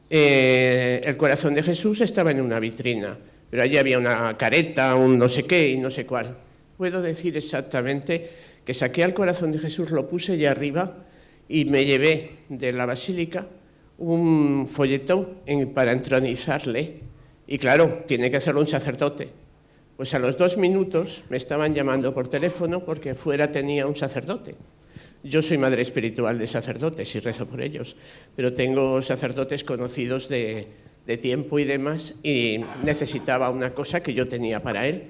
El corazón de Jesús estaba en una vitrina, pero allí había una careta, un no sé qué y no sé cuál. Puedo decir exactamente que saqué al corazón de Jesús, lo puse allá arriba y me llevé de la basílica un folletón para entronizarle. Y claro, tiene que hacerlo un sacerdote. Pues a los 2 minutos me estaban llamando por teléfono porque fuera tenía un sacerdote. Yo soy madre espiritual de sacerdotes y rezo por ellos, pero tengo sacerdotes conocidos de tiempo y demás y necesitaba una cosa que yo tenía para él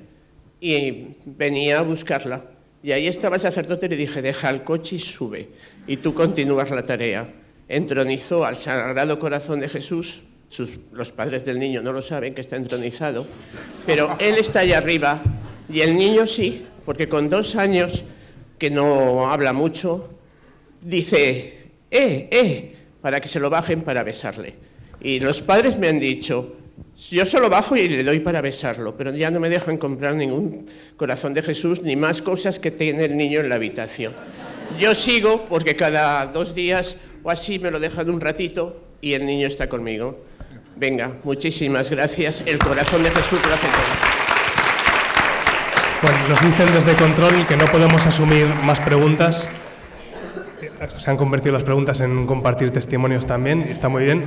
y venía a buscarla. Y ahí estaba el sacerdote y le dije, deja el coche y sube y tú continúas la tarea. Entronizó al Sagrado Corazón de Jesús. Los padres del niño no lo saben, que está entronizado, pero él está allá arriba y el niño sí, porque con 2 años, que no habla mucho, dice, para que se lo bajen para besarle. Y los padres me han dicho, yo solo bajo y le doy para besarlo, pero ya no me dejan comprar ningún corazón de Jesús ni más cosas que tiene el niño en la habitación. Yo sigo porque cada 2 días o así me lo dejan un ratito y el niño está conmigo. Venga, muchísimas gracias. El corazón de Jesús lo hace todo. Bueno, nos dicen desde control que no podemos asumir más preguntas. Se han convertido las preguntas en compartir testimonios también, y está muy bien.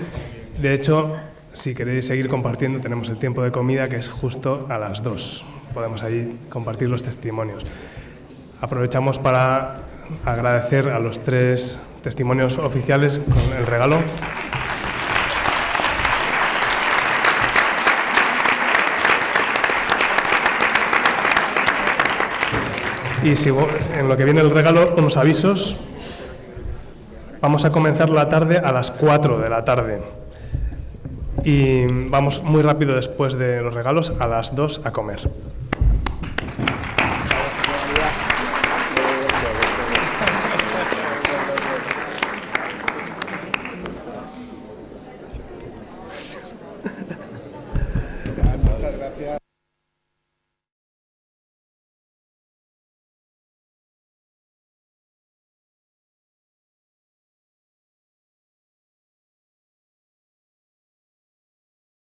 De hecho, si queréis seguir compartiendo, tenemos el tiempo de comida, que es justo a las 2. Podemos ahí compartir los testimonios. Aprovechamos para agradecer a los 3 testimonios oficiales con el regalo. Y sigo, en lo que viene el regalo, unos avisos. Vamos a comenzar la tarde a las 4 de la tarde. Y vamos muy rápido después de los regalos a las 2 a comer.